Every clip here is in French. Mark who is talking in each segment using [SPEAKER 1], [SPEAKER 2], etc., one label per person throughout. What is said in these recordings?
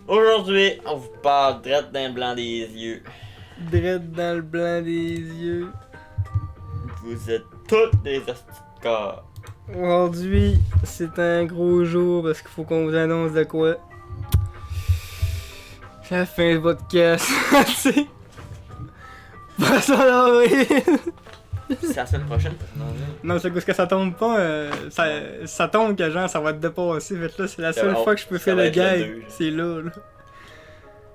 [SPEAKER 1] Aujourd'hui, on vous parle direct dans le blanc des yeux.
[SPEAKER 2] Drette dans le blanc des yeux.
[SPEAKER 1] Vous êtes toutes des hosties de corps.
[SPEAKER 2] Aujourd'hui, c'est un gros jour parce qu'il faut qu'on vous annonce de quoi. C'est la fin de votre caisse, tu sais. Poisson d'avril.
[SPEAKER 1] C'est la semaine prochaine, non?
[SPEAKER 2] Non, c'est parce que ça tombe pas. Ça tombe que genre ça va te dépasser. Fait que là, c'est la seule fois que je peux
[SPEAKER 1] ça
[SPEAKER 2] faire
[SPEAKER 1] va
[SPEAKER 2] le
[SPEAKER 1] être le
[SPEAKER 2] gag.
[SPEAKER 1] 2,
[SPEAKER 2] C'est là.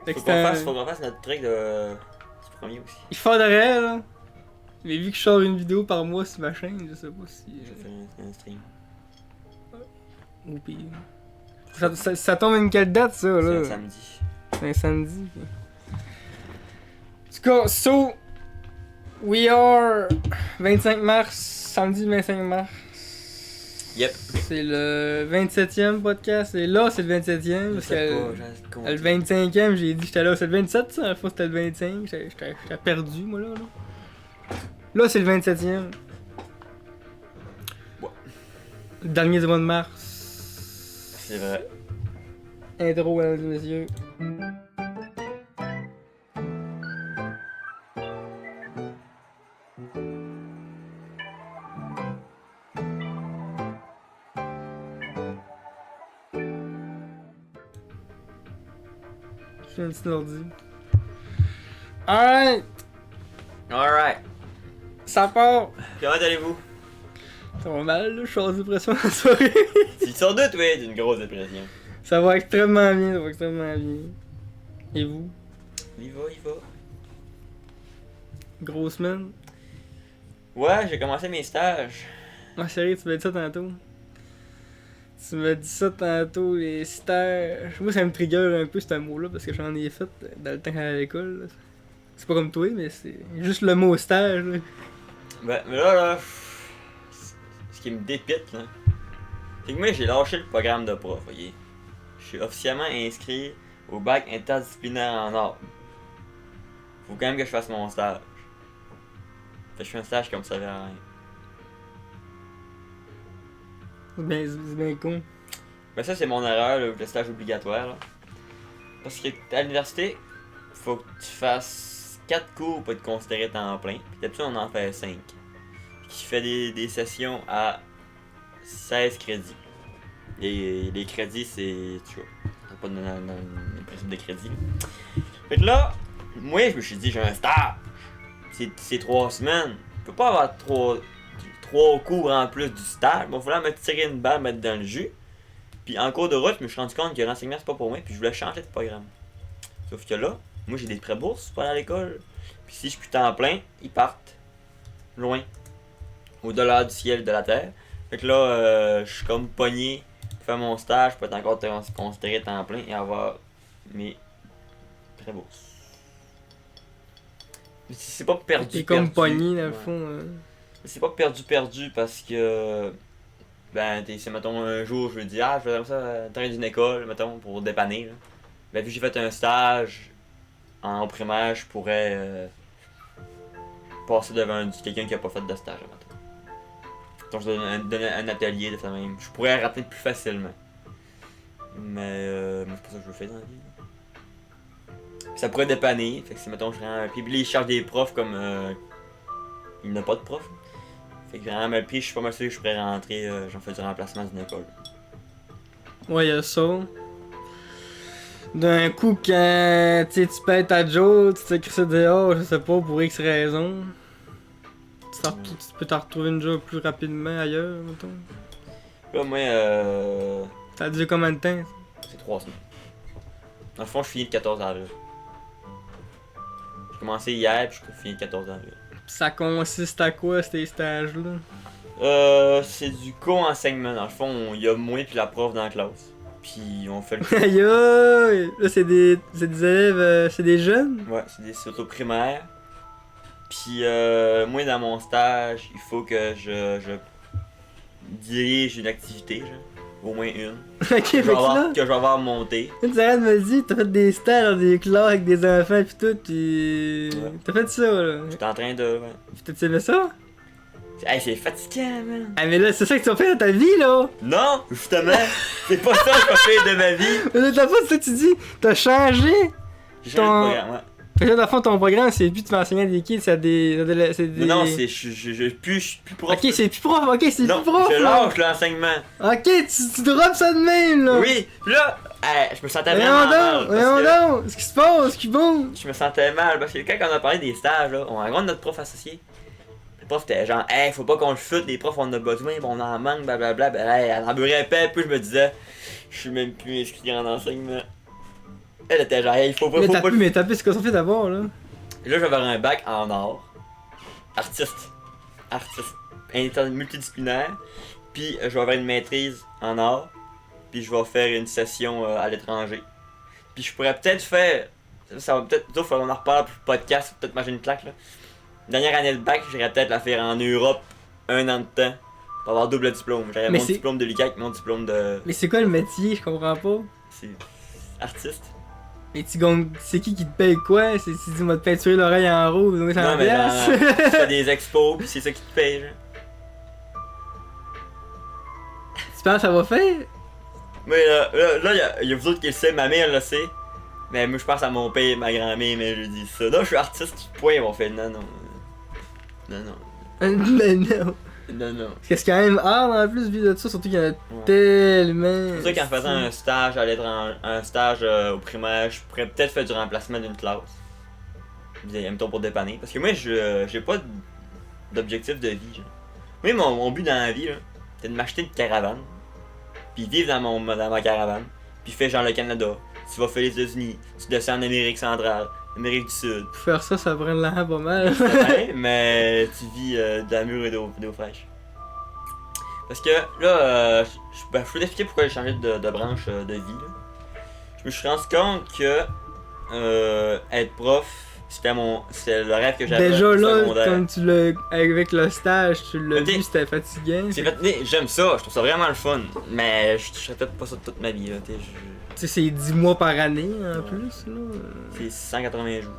[SPEAKER 2] Fait que
[SPEAKER 1] Faut
[SPEAKER 2] c'est un-
[SPEAKER 1] qu'on fasse notre truc de... du premier aussi.
[SPEAKER 2] Il faudrait, là. Mais vu que je sors une vidéo par mois sur ma chaîne, je sais pas si.
[SPEAKER 1] Je vais faire un stream.
[SPEAKER 2] Ou pire. Ça tombe une quelle date, ça,
[SPEAKER 1] C'est
[SPEAKER 2] là?
[SPEAKER 1] un samedi.
[SPEAKER 2] C'est un samedi. En tout cas, so. We are 25 mars, samedi 25 mars.
[SPEAKER 1] Yep.
[SPEAKER 2] C'est le 27e podcast. Et là, c'est le 27e.
[SPEAKER 1] Je
[SPEAKER 2] Parce
[SPEAKER 1] sais
[SPEAKER 2] que
[SPEAKER 1] pas,
[SPEAKER 2] le 25e, j'ai dit que j'étais là. C'est le 27, ça. La fois, c'était le 25. J'étais perdu, moi, là. Là, c'est le 27e.
[SPEAKER 1] Ouais.
[SPEAKER 2] Le dernier du mois de mars.
[SPEAKER 1] C'est vrai.
[SPEAKER 2] Intro, mesdames et messieurs. Je fais un petit ordi. Alright!
[SPEAKER 1] Alright.
[SPEAKER 2] Ça part!
[SPEAKER 1] Comment allez-vous?
[SPEAKER 2] Ça va mal, là, je suis en dépression la soirée.
[SPEAKER 1] Tu sors d'où, toi, d'une grosse dépression?
[SPEAKER 2] Ça va extrêmement bien, ça va extrêmement bien. Et vous?
[SPEAKER 1] Il va.
[SPEAKER 2] Grosse semaine?
[SPEAKER 1] Ouais, j'ai commencé mes stages.
[SPEAKER 2] Ah, chérie, tu m'as dit ça tantôt. Tu m'as dit ça tantôt, les stages. Moi, ça me trigger un peu ce mot-là parce que j'en ai fait dans le temps à l'école. Là. C'est pas comme toi, mais c'est juste le mot stage. Là.
[SPEAKER 1] Ben, mais là, ce qui me dépite, là, c'est que moi, j'ai lâché le programme de prof, ok? Je suis officiellement inscrit au bac interdisciplinaire en art. Faut quand même que je fasse mon stage. Fait que je fais un stage comme ça, à rien.
[SPEAKER 2] C'est bien con.
[SPEAKER 1] Ben ça, c'est mon erreur, le stage obligatoire, là. Parce que à l'université, faut que tu fasses 4 cours pour être considéré temps plein. Puis d'habitude, on en fait 5. Qui fait des sessions à 16 crédits. Et les crédits, c'est... Tu vois, on pas dans le principe de crédit. Fait que là, moi, je me suis dit, j'ai un stage. C'est 3 semaines. Je peux pas avoir 3 cours en plus du stage. Il va falloir me tirer une balle, mettre dans le jus. Puis en cours de route, je me suis rendu compte que l'enseignement, c'est pas pour moi. Puis je voulais changer de programme. Sauf que là, moi, j'ai des pré-bourses pour aller à l'école. Puis si je suis temps plein, ils partent loin. Au-delà du ciel, de la terre. Fait que là, je suis comme pogné pour faire mon stage, pour être encore considéré temps plein et avoir mes pré-bourses. Mais c'est pas perdu.
[SPEAKER 2] T'es comme pogné dans le
[SPEAKER 1] Ouais.
[SPEAKER 2] fond.
[SPEAKER 1] C'est pas perdu parce que. Ben, c'est mettons un jour, je me dis, je vais faire ça dans d'une école, mettons, pour dépanner. Là. Ben, vu que j'ai fait un stage en primaire, je pourrais passer devant quelqu'un qui a pas fait de stage, mettons. Donc, je donne un atelier de ça même. Je pourrais rater plus facilement. Mais moi, c'est pas ça que je veux faire dans la vie. Puis ça pourrait dépanner, fait que si mettons, je rends. Puis ils chargent des profs comme. Il n'y a pas de prof. Fait que vraiment, puis je suis pas mal sûr que je pourrais rentrer, j'en fais du remplacement d'une école.
[SPEAKER 2] Ouais, y'a ça. D'un coup, quand tu payes ta job, tu t'écris ça dehors, je sais pas, pour X raison. Tu peux t'en retrouver une job plus rapidement ailleurs, mettons.
[SPEAKER 1] Là, moi,
[SPEAKER 2] Ça a duré combien de temps?
[SPEAKER 1] c'est 3 semaines. Dans le fond, je finis le 14 avril. J'ai commencé hier, puis je finis le 14 avril.
[SPEAKER 2] Ça consiste à quoi, ces stages-là?
[SPEAKER 1] C'est du co-enseignement. Dans le fond, il y a moi puis la prof dans la classe. Puis on fait le cours.
[SPEAKER 2] Aïe aïe! Là, c'est des élèves, c'est des jeunes?
[SPEAKER 1] Ouais, c'est au primaire. Puis moi, dans mon stage, il faut que je dirige une activité, genre. Au moins une.
[SPEAKER 2] Ok, fait que là,
[SPEAKER 1] Que je vais avoir monté.
[SPEAKER 2] une Sarah me dit, t'as fait des stages dans des classes avec des enfants pis tout, pis...
[SPEAKER 1] Ouais.
[SPEAKER 2] T'as fait ça, là.
[SPEAKER 1] J'étais en train de. Ouais.
[SPEAKER 2] Pis t'as aimé ça?
[SPEAKER 1] Hey, c'est fatigant, man.
[SPEAKER 2] Ah, mais là, c'est ça que tu vas faire dans ta vie, là!
[SPEAKER 1] Non, justement, c'est pas ça que je vais faire de ma vie.
[SPEAKER 2] Mais là, t'as pas c'est ça que tu dis! T'as changé!
[SPEAKER 1] J'ai changé de
[SPEAKER 2] Ton-
[SPEAKER 1] programme, ouais.
[SPEAKER 2] Fait que là, dans le fond, ton programme, c'est plus tu vas enseigner à des kids, c'est à des. C'est des...
[SPEAKER 1] Non, c'est. Je suis plus prof.
[SPEAKER 2] Ok, c'est plus prof, ok, c'est
[SPEAKER 1] Non,
[SPEAKER 2] plus prof!
[SPEAKER 1] je
[SPEAKER 2] là.
[SPEAKER 1] lâche l'enseignement.
[SPEAKER 2] Ok, tu drops ça de même, là!
[SPEAKER 1] Oui, puis là, je me sentais vraiment mal.
[SPEAKER 2] Voyons
[SPEAKER 1] Parce
[SPEAKER 2] donc! Ce qui se passe, ce qui bon!
[SPEAKER 1] que je me sentais mal parce que quand on a parlé des stages, là, on rencontre notre prof associé. Le prof était genre, hey, faut pas qu'on le foute, les profs on en a besoin, on en manque, blablabla. Ben, hey, elle en beurrait pas, puis je me disais, je suis même plus inscrit en enseignement. Elle était genre, hey, il faut pas.
[SPEAKER 2] Mais
[SPEAKER 1] Faut
[SPEAKER 2] t'as
[SPEAKER 1] pas
[SPEAKER 2] pu, mais t'as pu ce qu'on fait d'abord, là.
[SPEAKER 1] Et là, je vais avoir un bac en art. Artiste. Multidisciplinaire. Puis, je vais avoir une maîtrise en art. Puis, je vais faire une session à l'étranger. Puis, je pourrais peut-être faire. Ça va peut-être. Il faut qu'on en reparle pour le podcast. Peut-être manger une claque, là. Dernière année de bac, j'irais peut-être la faire en Europe. 1 an de temps. Pour avoir double diplôme. J'aurais
[SPEAKER 2] Mais
[SPEAKER 1] mon
[SPEAKER 2] c'est-
[SPEAKER 1] diplôme de l'UQAC, mon diplôme de.
[SPEAKER 2] Mais c'est quoi le métier? Je comprends pas.
[SPEAKER 1] C'est. Artiste.
[SPEAKER 2] Mais tu gagnes. C'est qui te paye quoi? C'est si tu m'as te peinturer l'oreille en rose, donner 100
[SPEAKER 1] Non, mais
[SPEAKER 2] piastres?
[SPEAKER 1] tu fais des expos, puis c'est ça qui te paye, genre.
[SPEAKER 2] Tu penses que ça va faire?
[SPEAKER 1] Mais là, y a vous autres qui le savez, ma mère le sait. Mais moi, je pense à mon père et ma grand-mère, mais je dis ça. Non, je suis artiste, point, ils vont faire non, non. Non, non.
[SPEAKER 2] Mais non.
[SPEAKER 1] Non, non.
[SPEAKER 2] Parce que c'est quand même hard en plus, vu de ça, surtout qu'il y en a
[SPEAKER 1] Ouais.
[SPEAKER 2] tellement.
[SPEAKER 1] C'est pour ça qu'en faisant un stage à l'étranger, un stage au primaire, je pourrais peut-être faire du remplacement d'une classe. Mettons pour dépanner. Parce que moi, j'ai pas d'objectif de vie. Genre. Moi, mon but dans la vie, là, c'est de m'acheter une caravane. Puis vivre dans ma caravane. Puis faire genre le Canada. Tu vas faire les États-Unis. Tu descends en Amérique centrale, Amérique du Sud.
[SPEAKER 2] Pour faire ça, ça prend de l'argent pas mal.
[SPEAKER 1] Ouais, mais tu vis de la mûre et d'eau fraîche. Parce que là, je peux t'expliquer pourquoi j'ai changé de branche de vie. Là. Je me suis rendu compte que être prof, c'était le rêve que j'avais
[SPEAKER 2] Déjà
[SPEAKER 1] au
[SPEAKER 2] là,
[SPEAKER 1] secondaire.
[SPEAKER 2] comme tu l'as. Avec le stage, tu l'as
[SPEAKER 1] Ok.
[SPEAKER 2] vu, c'était fatigant.
[SPEAKER 1] J'aime ça, je trouve ça vraiment le fun. Mais je ferais peut-être pas ça toute ma vie. Là,
[SPEAKER 2] Tu sais, c'est 10 mois par année en
[SPEAKER 1] Ouais.
[SPEAKER 2] plus, là.
[SPEAKER 1] c'est 180 jours.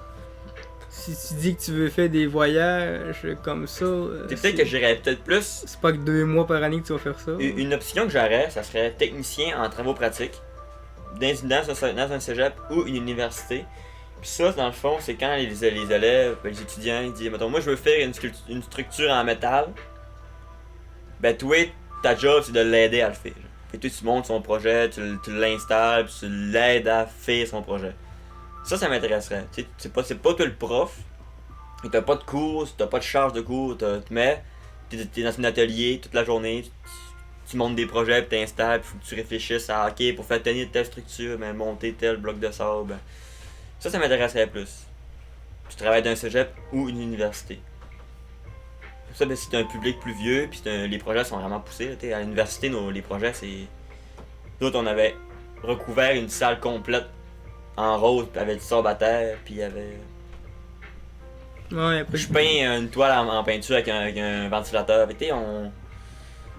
[SPEAKER 2] Si tu dis que tu veux faire des voyages comme ça.
[SPEAKER 1] Peut-être que j'irais peut-être plus.
[SPEAKER 2] C'est pas que 2 mois par année que tu vas faire ça.
[SPEAKER 1] Une option que j'aurais, ça serait technicien en travaux pratiques dans un cégep ou une université. Puis ça, dans le fond, c'est quand les élèves, les étudiants, ils disent, mettons, moi je veux faire une structure en métal. Ben toi, ta job, c'est de l'aider à le faire. Et toi, tu montes son projet, tu l'installes, puis tu l'aides à faire son projet. Ça m'intéresserait. Tu sais, c'est pas toi le prof, et t'as pas de cours, t'as pas de charge de cours, t'es dans un atelier toute la journée, tu montes des projets, puis t'installes, puis faut que tu réfléchisses à, ok, pour faire tenir telle structure, ben, monter tel bloc de sable. Ben. Ça m'intéresserait plus. Je travaille dans un cégep ou une université. Ça, ben, c'est un public plus vieux, puis les projets sont vraiment poussés. Là, à l'université, les projets, c'est. D'autres, on avait recouvert une salle complète en rose, puis avec du sable à terre, puis il y avait.
[SPEAKER 2] Ouais, après,
[SPEAKER 1] Je peins une toile en peinture avec un ventilateur. Fait que, on.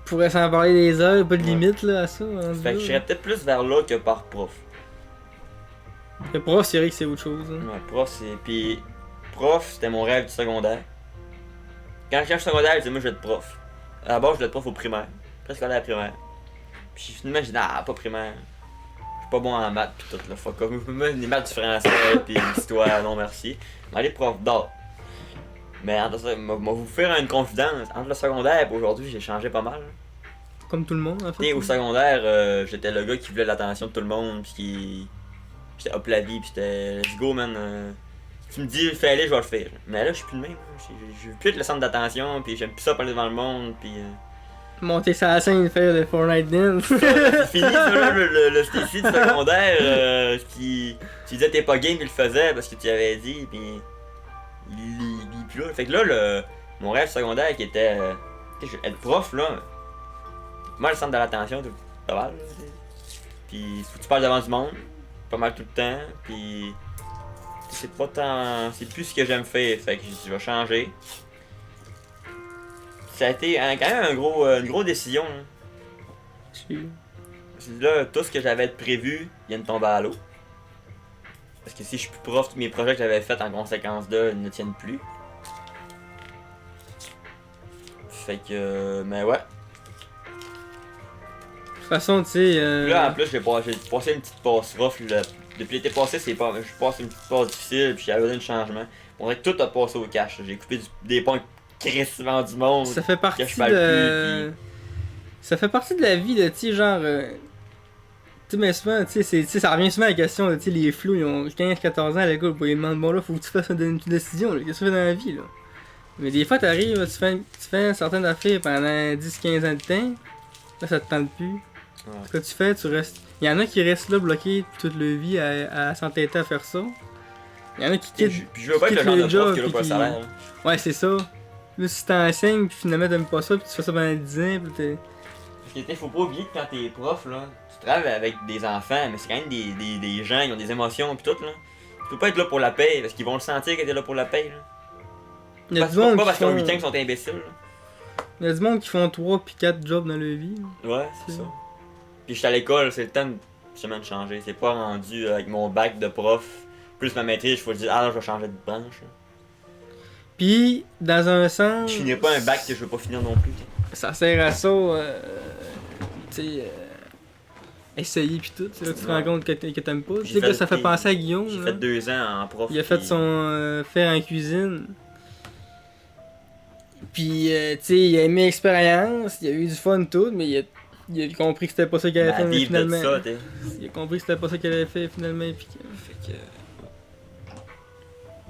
[SPEAKER 2] pourrait s'en parler des heures, pas de
[SPEAKER 1] Ouais.
[SPEAKER 2] limite là à ça. Hein,
[SPEAKER 1] Fait que je serais peut-être plus vers là que par prof.
[SPEAKER 2] Le prof, c'est vrai que c'est autre chose. Hein.
[SPEAKER 1] Ouais, prof, c'est. Puis, prof, c'était mon rêve du secondaire. Quand je suis secondaire, je disais, moi, je vais être prof. À la base, je voulais être prof au primaire. Préscolaire primaire. Puis, finalement, j'ai dit, ah, pas primaire. Je suis pas bon en maths, pis tout, là. Fuck off. Moi, les maths du français, pis l'histoire, non merci. Mais allez, prof d'art. Mais, entre ça, vous faire une confidence. Entre le secondaire et aujourd'hui, j'ai changé pas mal.
[SPEAKER 2] Comme tout le monde en fait.
[SPEAKER 1] Et au secondaire, j'étais le gars qui voulait l'attention de tout le monde, pis qui. J'étais hop la vie, pis j'étais. Let's go, man. Tu me dis, fais-le, je vais le faire. Mais là, je suis plus le même. Je veux plus être le centre d'attention, pis j'aime plus ça parler devant le monde, pis.
[SPEAKER 2] Monter sa scène, faire le Fortnite Dance.
[SPEAKER 1] C'est fini, ça, là, le Stacy de secondaire qui. Tu disais, t'es pas game, il le faisait parce que tu avais dit, pis. Il est plus là. Fait que là, mon rêve secondaire qui était. Être prof, là. Moi, le centre de l'attention, tout pas mal. Là, puis, faut que tu parles devant du monde, pas mal tout le temps, puis. C'est pas tant. C'est plus ce que j'aime faire, fait que je vais changer. Ça a été quand même une grosse décision. Là. Là, tout ce que j'avais prévu vient de tomber à l'eau. Parce que si je suis plus prof, tous mes projets que j'avais faits en conséquence de ne tiennent plus. Fait que, mais ouais.
[SPEAKER 2] De toute façon, tu sais.
[SPEAKER 1] Là, en plus, j'ai passé une petite passe rough. Depuis l'été passé, j'ai passé une petite passe difficile, puis j'avais besoin de changement. On dirait que tout a passé au cash. J'ai coupé des ponts crissement du monde.
[SPEAKER 2] Ça fait partie
[SPEAKER 1] que je parle
[SPEAKER 2] de. Ça fait partie de la vie, de, tu sais, genre. Tu sais, mais souvent, tu sais, ça revient souvent à la question, tu sais, les flous, ils ont 15-14 ans à l'école, ils demandent, bon là, faut que tu fasses une décision, là, qu'est-ce que tu fais dans la vie, là. Mais des fois, t'arrives, là, tu fais certaines affaires pendant 10-15 ans de temps, là, ça te tente plus.
[SPEAKER 1] Ouais.
[SPEAKER 2] Ce que tu fais, tu restes. Il y en a qui restent là bloqués toute leur vie à s'entêter à faire ça. Il y en a qui quittent.
[SPEAKER 1] Puis je veux pas être le genre de prof qui a là pour le salaire. Là.
[SPEAKER 2] Ouais, c'est ça. Là, si t'enseignes, puis finalement t'aimes pas ça, puis tu fais ça pendant 10 ans, puis t'es.
[SPEAKER 1] Parce que faut pas oublier que quand t'es prof, là, tu travailles avec des enfants, mais c'est quand même des gens, ils ont des émotions pis tout, là. Tu peux pas être là pour la paye, parce qu'ils vont le sentir que t'es là pour la paye, là.
[SPEAKER 2] Il y a
[SPEAKER 1] Pas,
[SPEAKER 2] du monde
[SPEAKER 1] pas
[SPEAKER 2] qui
[SPEAKER 1] parce qu'ils ont
[SPEAKER 2] font...
[SPEAKER 1] 8 ans qu'ils sont imbéciles, là.
[SPEAKER 2] Il y a du monde qui font 3 puis 4 jobs dans leur vie.
[SPEAKER 1] Ouais, c'est ça. Puis j'étais à l'école, c'est le temps justement de changer. C'est pas rendu avec mon bac de prof, plus ma maîtrise, faut dire, ah là, je vais changer de branche. Là.
[SPEAKER 2] Puis, dans un sens.
[SPEAKER 1] Je finirai pas un bac que je veux pas finir non plus, t'sais.
[SPEAKER 2] Ça sert à ça, tu sais, essayer pis tout. C'est là que tu te rends compte que t'aimes pas. Tu sais que ça fait penser à Guillaume.
[SPEAKER 1] J'ai fait 2 ans en prof.
[SPEAKER 2] Il a fait son faire en cuisine. Puis, tu sais, il a aimé l'expérience, il a eu du fun tout, mais il a compris que c'était pas ça qu'il avait fait mais finalement.
[SPEAKER 1] Ça,
[SPEAKER 2] il a compris que c'était pas ça qu'il avait fait finalement. Puis
[SPEAKER 1] fait que...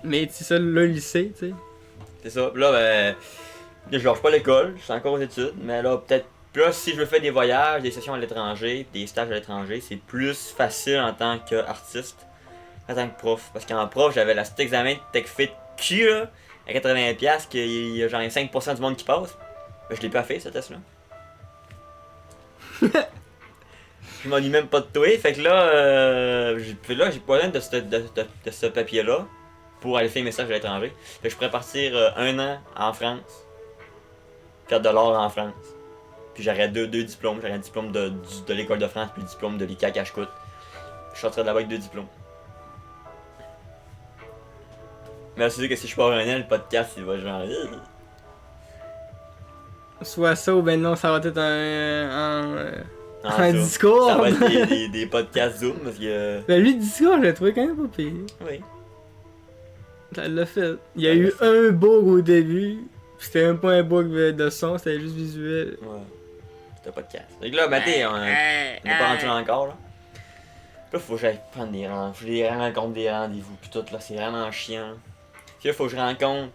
[SPEAKER 2] Mais c'est ça, là, il sait, tu sais.
[SPEAKER 1] C'est ça. Là, ben, je lâche pas l'école, je suis encore aux études, mais là, peut-être, là, si je veux faire des voyages, des sessions à l'étranger, des stages à l'étranger, c'est plus facile en tant qu'artiste, en tant que prof. Parce qu'en prof, j'avais la cet examen de TechFit Q, là, à 80$, qu'il y a genre 5% du monde qui passe. Ben, je l'ai pas fait, ce test-là. Je m'en dis même pas de toi, fait que là, j'ai pas besoin de ce papier-là pour aller faire un message à l'étranger. Fait que je pourrais partir 1 an en France, faire de l'art en France. Puis j'aurais deux diplômes, j'aurais un diplôme de l'école de France puis le diplôme de l'ICAC à Chicoute. Je sortirais de là-bas avec 2 diplômes. Mais c'est sûr que si je pars 1 an, le podcast il va genre...
[SPEAKER 2] Soit ça ou ben non, ça va être un
[SPEAKER 1] ça.
[SPEAKER 2] Discord.
[SPEAKER 1] Ça va être des podcasts Zoom parce que...
[SPEAKER 2] Ben lui, Discord, je l'ai trouvé quand même pas pire.
[SPEAKER 1] Oui.
[SPEAKER 2] Ça l'a fait. Il y a eu un bug au début. C'était même pas un bug de son, c'était juste visuel.
[SPEAKER 1] Ouais. C'était podcast. Fait que là, ben t'es, on est pas rendu là encore là. Là, faut que j'aille prendre des rendez-vous. Faut que je rencontre des rendez-vous pis tout là, c'est vraiment chiant. Puis là, faut que je rencontre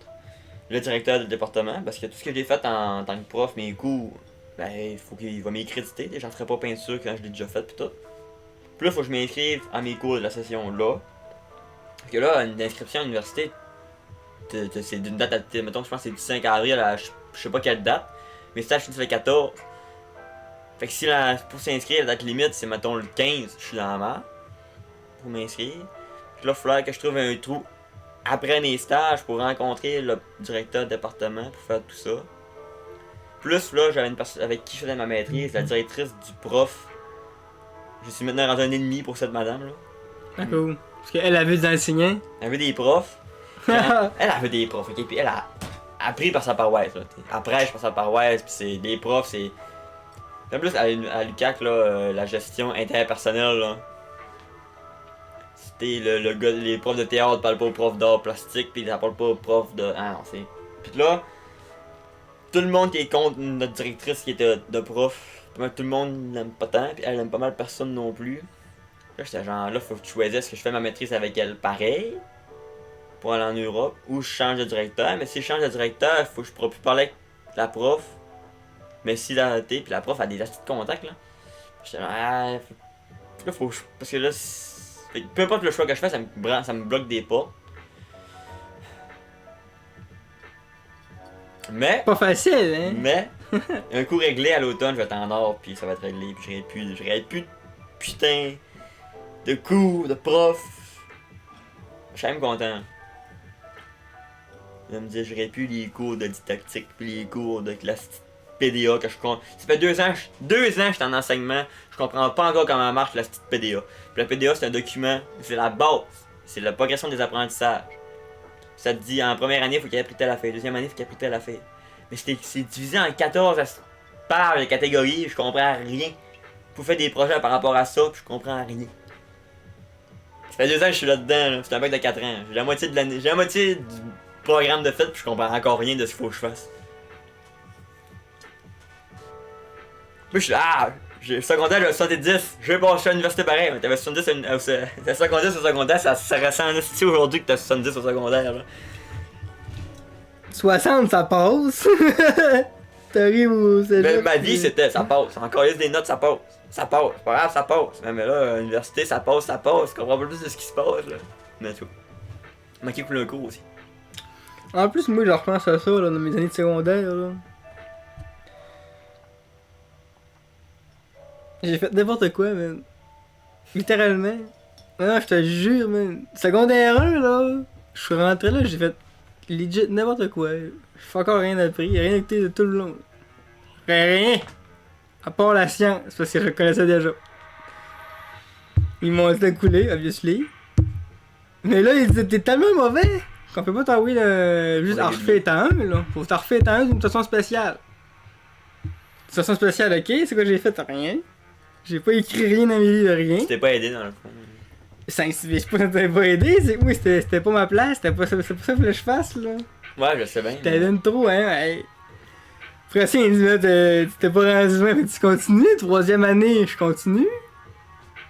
[SPEAKER 1] le directeur du département parce que tout ce que j'ai fait en tant que prof, mes cours, ben il faut qu'il va m'écréditer. J'en ferai pas peinture quand je l'ai déjà fait pis tout. Puis là, faut que je m'inscrive à mes cours de la session là. Parce que là, une inscription à l'université, c'est d'une date à. Mettons, je pense que c'est du 5 avril à je sais pas quelle date. Mais stage finissent le 14. Fait que si pour s'inscrire, la date limite, c'est mettons le 15, je suis dans la merde. Pour m'inscrire. Puis là, il faudrait que je trouve un trou après mes stages pour rencontrer le directeur de département pour faire tout ça. Plus là, j'avais une personne avec qui je faisais ma maîtrise, la directrice du prof. Je suis maintenant rendu un ennemi pour cette madame là.
[SPEAKER 2] Ah, cool. Parce qu'elle avait des enseignants.
[SPEAKER 1] Elle avait des profs. Elle avait des profs, ok? Puis elle a appris par sa paroisse, là. Elle prêche par sa paroisse, puis c'est des profs, c'est. En plus, à l'UQAC, là, la gestion interpersonnelle, là. C'était le gars, les profs de théâtre parlent pas aux profs d'art plastique, puis ils parlent pas aux profs de. Ah non, c'est. Puis là, tout le monde qui est contre notre directrice qui était de prof, tout le monde l'aime pas tant, puis elle aime pas mal personne non plus. Là, j'étais genre, là, faut que tu choisisses que je fais ma maîtrise avec elle pareil, pour aller en Europe, ou je change de directeur. Mais si je change de directeur, faut que je pourrais plus parler avec la prof. Mais si là, puis la prof a des astuces de contact, là. J'étais genre, ah, là, faut que je. Parce que là, peu importe le choix que je fais, ça me bloque des pas. Mais.
[SPEAKER 2] Pas facile, hein?
[SPEAKER 1] Mais, un coup réglé à l'automne, je vais être en or, puis ça va être réglé, puis j'aurai plus de putain de cours, de profs. Je suis quand même content. Je me dire, j'aurais plus les cours de didactique, puis les cours de classe PDA que je comprends. Ça fait 2 ans, 2 ans que je suis en enseignement, je comprends pas encore comment marche la petite PDA. Puis la PDA, c'est un document, c'est la base, c'est la progression des apprentissages. Ça te dit, en première année, il faut qu'il applique telle affaire, deuxième année, il faut qu'il applique telle affaire. Mais c'est divisé en 14 par les catégories, je comprends rien. Vous faites des projets par rapport à ça, puis je comprends rien. Ça fait 2 ans que je suis là-dedans, là. C'est un bac de 4 ans. J'ai la moitié de l'année. J'ai la moitié du programme de fait, puis je comprends encore rien de ce qu'il faut que je fasse. Puis je suis là, secondaire, j'avais 70, je vais passer à l'université pareil, mais t'avais 70 t'as 70 au secondaire, ça ressemble à aujourd'hui que t'as 70 au secondaire, là.
[SPEAKER 2] 60, ça passe. T'arrives au cégep.
[SPEAKER 1] Mais ma vie, c'était, ça passe. Encore des notes, ça passe. Ça passe, c'est pas grave, ça passe. Mais là, à l'université, ça passe. Je comprends pas plus de ce qui se passe, là. Mais tout. Il manquait plus un cours aussi.
[SPEAKER 2] En plus, moi, je repense à ça, là, dans mes années de secondaire, là. J'ai fait n'importe quoi, man. Littéralement. Non, je te jure, man. Secondaire 1, là, je suis rentré là, j'ai fait legit n'importe quoi. J'ai encore rien appris, rien écouté de tout le long. Rien. À part la science, parce que je le connaissais déjà. Ils m'ont laissé couler, obviously. Mais là, ils disaient, t'es tellement mauvais qu'on peut pas t'envoyer juste à refaire temps 1, là. Faut t'en refaire temps 1 d'une façon spéciale. D'une façon spéciale, ok, c'est quoi j'ai fait? Rien. J'ai pas écrit rien dans mes livres, rien.
[SPEAKER 1] Tu t'es pas aidé dans le fond.
[SPEAKER 2] Je t'avais pas aidé, c'est que moi c'était pas ma place, c'est pas ça qu'il fallait que je fasse, là.
[SPEAKER 1] Ouais, je sais bien.
[SPEAKER 2] T'as donné trop, hein, hey. Après ça, il dit, là, t'es pas rendu loin, mais tu continues, 3e année, je continue.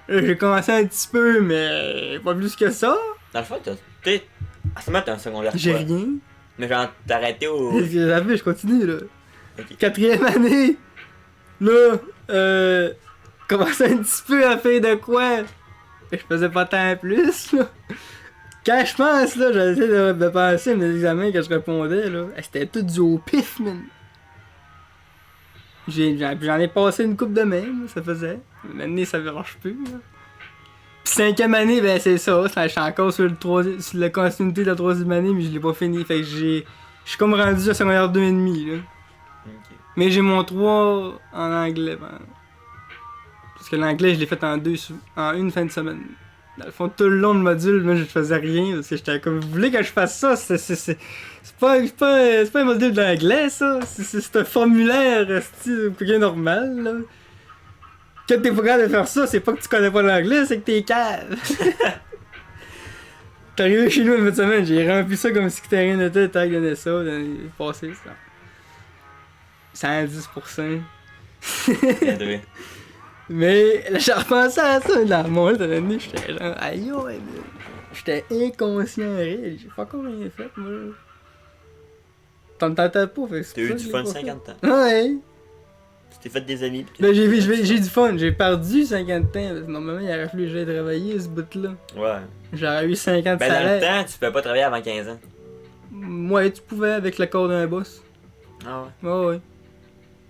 [SPEAKER 2] Là, j'ai commencé un petit peu, mais pas plus que ça.
[SPEAKER 1] Dans le fond, t'es. À ce moment, t'es un secondaire.
[SPEAKER 2] J'ai rien.
[SPEAKER 1] Mais genre, t'as arrêté au.
[SPEAKER 2] Je continue, là.
[SPEAKER 1] Ok.
[SPEAKER 2] 4e année, là, commençais un petit peu à faire de quoi. Je faisais pas tant plus, là. Quand je pense, là, j'essaie de penser à mes examens que je répondais, là. C'était tout du au pif, man. J'en ai passé une coupe de même, ça faisait. L'année, ça marche plus, là. Puis 5e année, ben c'est ça. Je suis encore sur la continuité de la 3e année, mais je l'ai pas fini. Fait que je suis comme rendu à secondaire 2,5, là.
[SPEAKER 1] Ok.
[SPEAKER 2] Mais j'ai mon 3 en anglais, ben. Parce que l'anglais, je l'ai fait en une fin de semaine. Dans le fond, tout le long de module, moi, je faisais rien. Parce que j'étais comme, vous voulez que je fasse ça? C'est pas un module d'anglais, ça. C'est un formulaire, style, quelqu'un normal, là. Quand t'es pas capable de faire ça, c'est pas que tu connais pas l'anglais, c'est que t'es cave. T'es arrivé chez nous une fin de semaine, j'ai rempli ça comme si t'avais rien noté, t'as gagné ça, l'année passée, ça. 110%. Mais là, j'ai repensé à ça, dans mon de l'année, j'étais genre, aïe, ouais, j'étais inconscient, réel, j'ai pas encore rien fait, moi. T'en tentais pas, fait que c'est
[SPEAKER 1] T'as eu
[SPEAKER 2] ça
[SPEAKER 1] du
[SPEAKER 2] que
[SPEAKER 1] fun
[SPEAKER 2] j'ai pas
[SPEAKER 1] 50 ans.
[SPEAKER 2] fait. Ouais.
[SPEAKER 1] Tu t'es fait des amis.
[SPEAKER 2] Ben, j'ai du fun, j'ai perdu 50 ans, parce que normalement, il aurait fallu que j'aille travailler, ce bout-là.
[SPEAKER 1] Ouais.
[SPEAKER 2] J'aurais eu 50
[SPEAKER 1] Ben, dans le
[SPEAKER 2] salaires.
[SPEAKER 1] temps, tu pouvais pas travailler avant 15 ans.
[SPEAKER 2] Ouais, tu pouvais avec l'accord d'un boss.
[SPEAKER 1] Ah ouais.
[SPEAKER 2] Ouais.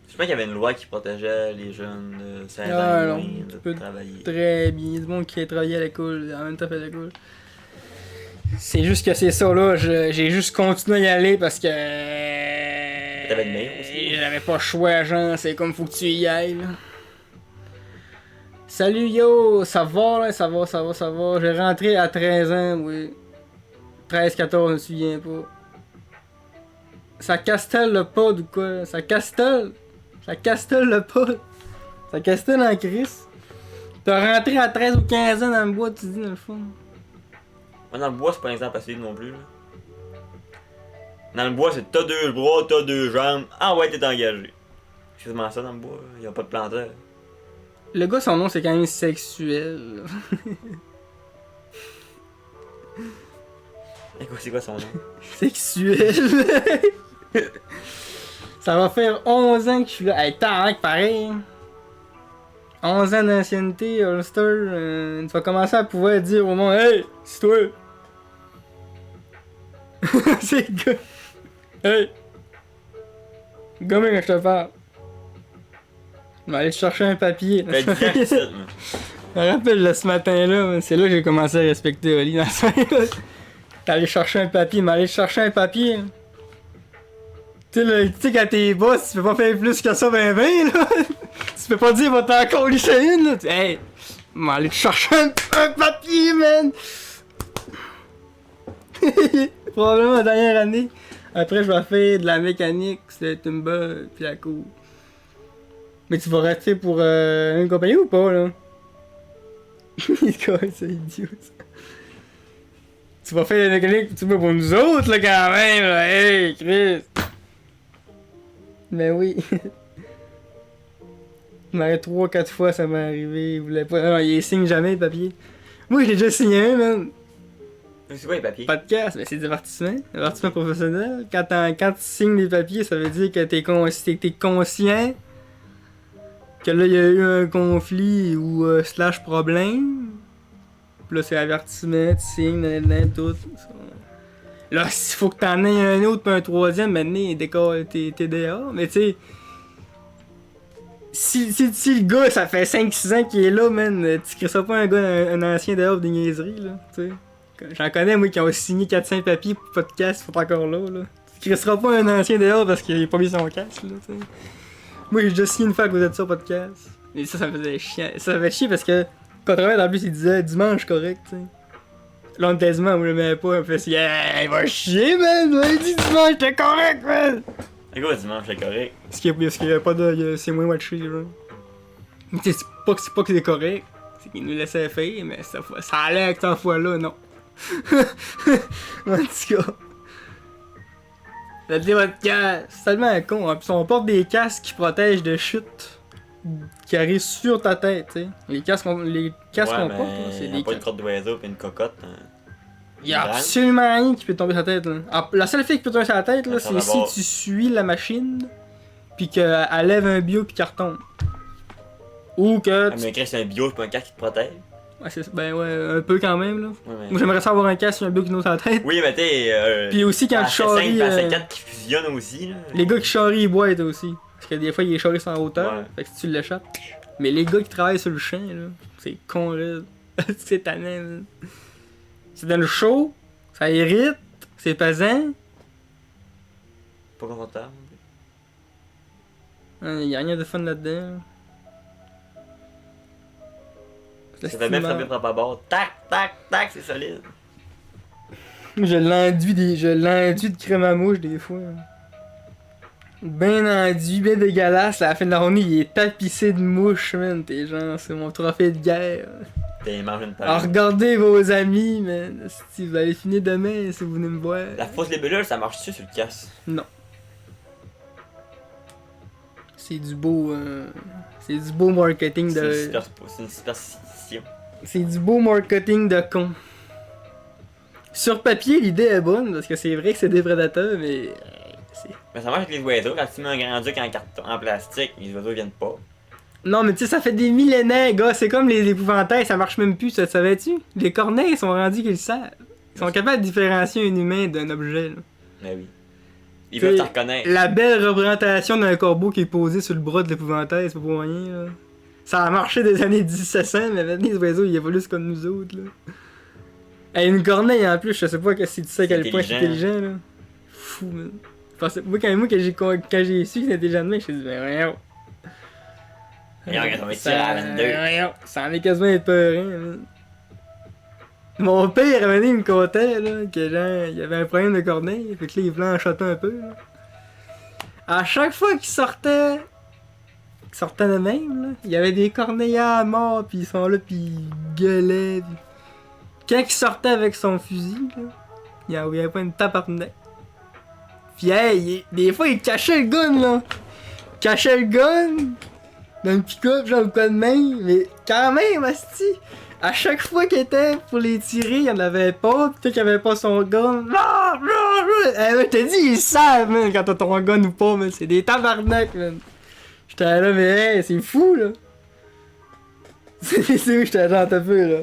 [SPEAKER 1] Je pense qu'il y avait une loi qui protégeait les jeunes de 16
[SPEAKER 2] Ah,
[SPEAKER 1] ans et
[SPEAKER 2] non,
[SPEAKER 1] moins
[SPEAKER 2] tu
[SPEAKER 1] de
[SPEAKER 2] peux
[SPEAKER 1] travailler.
[SPEAKER 2] Très bien, du monde qui a travaillé à l'école, en même temps fait l'école. C'est juste que c'est ça, là, j'ai juste continué à y aller parce que...
[SPEAKER 1] T'avais le meilleur aussi.
[SPEAKER 2] J'avais pas le choix, genre, c'est comme faut que tu y ailles, là. Salut, yo, ça va, là, ça va. J'ai rentré à 13 ans, oui. 13-14, je me souviens pas. Ça castelle le pod ou quoi? Ça castelle le pod. Ça castelle en crise. T'as rentré à 13 ou 15 ans dans le bois, tu dis, dans le fond.
[SPEAKER 1] Moi, dans le bois, c'est pas un exemple à suivre non plus. Là. Dans le bois, c'est t'as 2 bras, t'as 2 jambes. Ah ouais, t'es engagé. C'est quasiment ça dans le bois. Y'a a pas de planteur.
[SPEAKER 2] Le gars, son nom, c'est quand même sexuel.
[SPEAKER 1] C'est quoi son nom?
[SPEAKER 2] Sexuel. Ça va faire 11 ans que je suis là. Hey, tac, pareil. 11 ans d'ancienneté, All-Star. Tu vas commencer à pouvoir dire au monde, hey, c'est toi. C'est le gars. Hey. Gomme quand je te parle. Je vais aller te chercher un papier.
[SPEAKER 1] Fait 10 ans que c'est, moi.
[SPEAKER 2] Je me rappelle là, ce matin-là, c'est là que j'ai commencé à respecter Oli dans ça. T'es allé chercher un papier, mais aller chercher un papier. Tu sais, quand t'es boss, tu peux pas faire plus que ça, ben, là. Tu peux pas dire, va t'en encore lisser une, là. Hey, m'en aller te chercher un papier, man. Probablement la dernière année. Après, je vais faire de la mécanique, c'est une bonne, puis la cour. Mais tu vas rester pour une compagnie ou pas, là? Il est comme ça, idiot, ça. Tu vas faire de la mécanique, tu vas pour nous autres, là, quand même, là. Hey, Chris! Mais oui. Il m'arrête 3-4 fois, ça m'est arrivé. Il voulait pas. Non, il signe jamais le papier. Moi, j'ai déjà signé un, man.
[SPEAKER 1] C'est quoi les papiers?
[SPEAKER 2] Podcast, mais c'est divertissement. Divertissement professionnel. Quand tu signes les papiers, ça veut dire que t'es conscient que là, il y a eu un conflit ou slash problème. Puis là, c'est avertissement, tu signes, nan, tout. Là, s'il faut que t'en aies un autre puis un troisième, maintenant, t'es dehors. Mais tu sais. Si le gars, ça fait 5-6 ans qu'il est là, man, tu crées pas un ancien dehors des niaiseries, là, tu sais. J'en connais, moi, qui ont signé 400 papiers pour podcast, faut encore là, là. Tu créeras pas un ancien dehors parce qu'il a pas mis son casque, là, tu sais. Moi, j'ai déjà signé une fois à cause de ça, podcast. Et ça me faisait chier. Ça me fait chier parce que, quand on travaillait, en plus, il disait dimanche correct, tu sais. Là, on était dimanche, moi, je l'aimais pas, on fait yeah, il va chier, man, il dit dimanche, t'es correct, man.
[SPEAKER 1] C'est quoi dimanche, c'est correct?
[SPEAKER 2] Parce qu'il y a pas de. C'est moins watché, là. Mais tu sais, c'est pas que c'est correct, c'est qu'il nous laissait faire, mais ça allait que cette fois-là, non. En tout cas. Le podcast, c'est tellement con. Hein. Puis on porte des casques qui protègent de chutes qui arrivent sur ta tête, tu sais. Les casques qu'on porte, là, c'est des
[SPEAKER 1] pas une
[SPEAKER 2] casques.
[SPEAKER 1] crotte d'oiseau pis une cocotte. Hein.
[SPEAKER 2] Il y a absolument rien qui peut tomber sur la tête, là. Alors, la seule fille qui peut tomber sur la tête, là,
[SPEAKER 1] Ça
[SPEAKER 2] c'est
[SPEAKER 1] va
[SPEAKER 2] si
[SPEAKER 1] voir.
[SPEAKER 2] tu suis la machine, puis qu'elle lève un bio puis qu'elle retombe. Ou que.
[SPEAKER 1] Ah, mais c'est un bio, c'est pas un casque qui te protège.
[SPEAKER 2] Ouais, c'est ben ouais, un peu quand même, là.
[SPEAKER 1] Ouais, mais...
[SPEAKER 2] Moi, j'aimerais ça avoir un casque sur un bio qui nous sur la tête.
[SPEAKER 1] Oui, mais t'es.
[SPEAKER 2] Puis aussi, quand tu charries.
[SPEAKER 1] AC4 qui fusionne aussi, là.
[SPEAKER 2] Les gars qui charrient, ils boitent aussi. Parce que des fois, ils charrient sans hauteur.
[SPEAKER 1] Ouais.
[SPEAKER 2] Fait que si tu l'échappes. Mais les gars qui travaillent sur le champ, là, c'est con, là. C'est tannant, là. C'est dans le chaud, ça irrite, c'est pesant.
[SPEAKER 1] Pas confortable.
[SPEAKER 2] Il y a rien de fun là-dedans.
[SPEAKER 1] Ça fait même frapper par bord. Tac, tac, tac, c'est solide.
[SPEAKER 2] Je l'enduis de crème à mouche des fois. Ben enduit, ben dégueulasse. À la fin de la journée, il est tapissé de mouches, man. T'es genre, c'est mon trophée de guerre.
[SPEAKER 1] T'es mangé une
[SPEAKER 2] Alors
[SPEAKER 1] paille.
[SPEAKER 2] regardez vos amis, man. Si vous allez finir demain si vous venez me voir.
[SPEAKER 1] La fausse libellule, ça marche-tu sur le casse?
[SPEAKER 2] Non. C'est du beau. C'est du beau marketing de.
[SPEAKER 1] C'est une superstition.
[SPEAKER 2] C'est du beau marketing de con. Sur papier, l'idée est bonne parce que c'est vrai que c'est des prédateurs, mais.
[SPEAKER 1] Mais ça marche avec les oiseaux. Quand tu mets un grand duc en carton, en plastique, les oiseaux viennent pas.
[SPEAKER 2] Non, mais tu sais, ça fait des millénaires, gars. C'est comme les épouvantails, ça marche même plus, ça savais-tu? Les corneilles sont rendus qu'ils le savent. Ils sont capables de différencier un humain d'un objet, là.
[SPEAKER 1] Mais oui. Ils
[SPEAKER 2] T'sais,
[SPEAKER 1] peuvent te reconnaître.
[SPEAKER 2] La belle représentation d'un corbeau qui est posé sur le bras de l'épouvantail, c'est pas pour rien, là. Ça a marché des années 1700, mais maintenant les oiseaux ils évoluent comme nous autres, là. Et une corneille en plus, je sais pas si tu sais à quel point c'est intelligent, là. Fou, man. Moi, quand j'ai su que c'était intelligent de même, je me suis dit, ben voyons.
[SPEAKER 1] Regarde, on va tirer à 22.
[SPEAKER 2] Voyons, ça en est quasiment épeurant, man. Mon père, à un moment donné, il me contait, là, que genre, il y avait un problème de corneille, fait que là, il voulait en shotter un peu, là. À chaque fois qu'il sortait de même, là, il y avait des corneillards à mort, pis ils sont là, pis ils gueulaient, pis... Quand il sortait avec son fusil, là, il envoyait pas une tape à tabarnak. Pis hey, des fois, il cachait le gun, là. Il cachait le gun dans le pick-up, genre, ou quoi de main, mais quand même, asti. À chaque fois qu'il était pour les tirer, il y en avait pas, pis peut-être qu'il avait pas son gun. Je t'ai dit, ils savent, man, quand t'as ton gun ou pas, man. C'est des tabarnak, man. J'étais là, mais hey, c'est fou, là. C'est où j'étais genre un peu, là.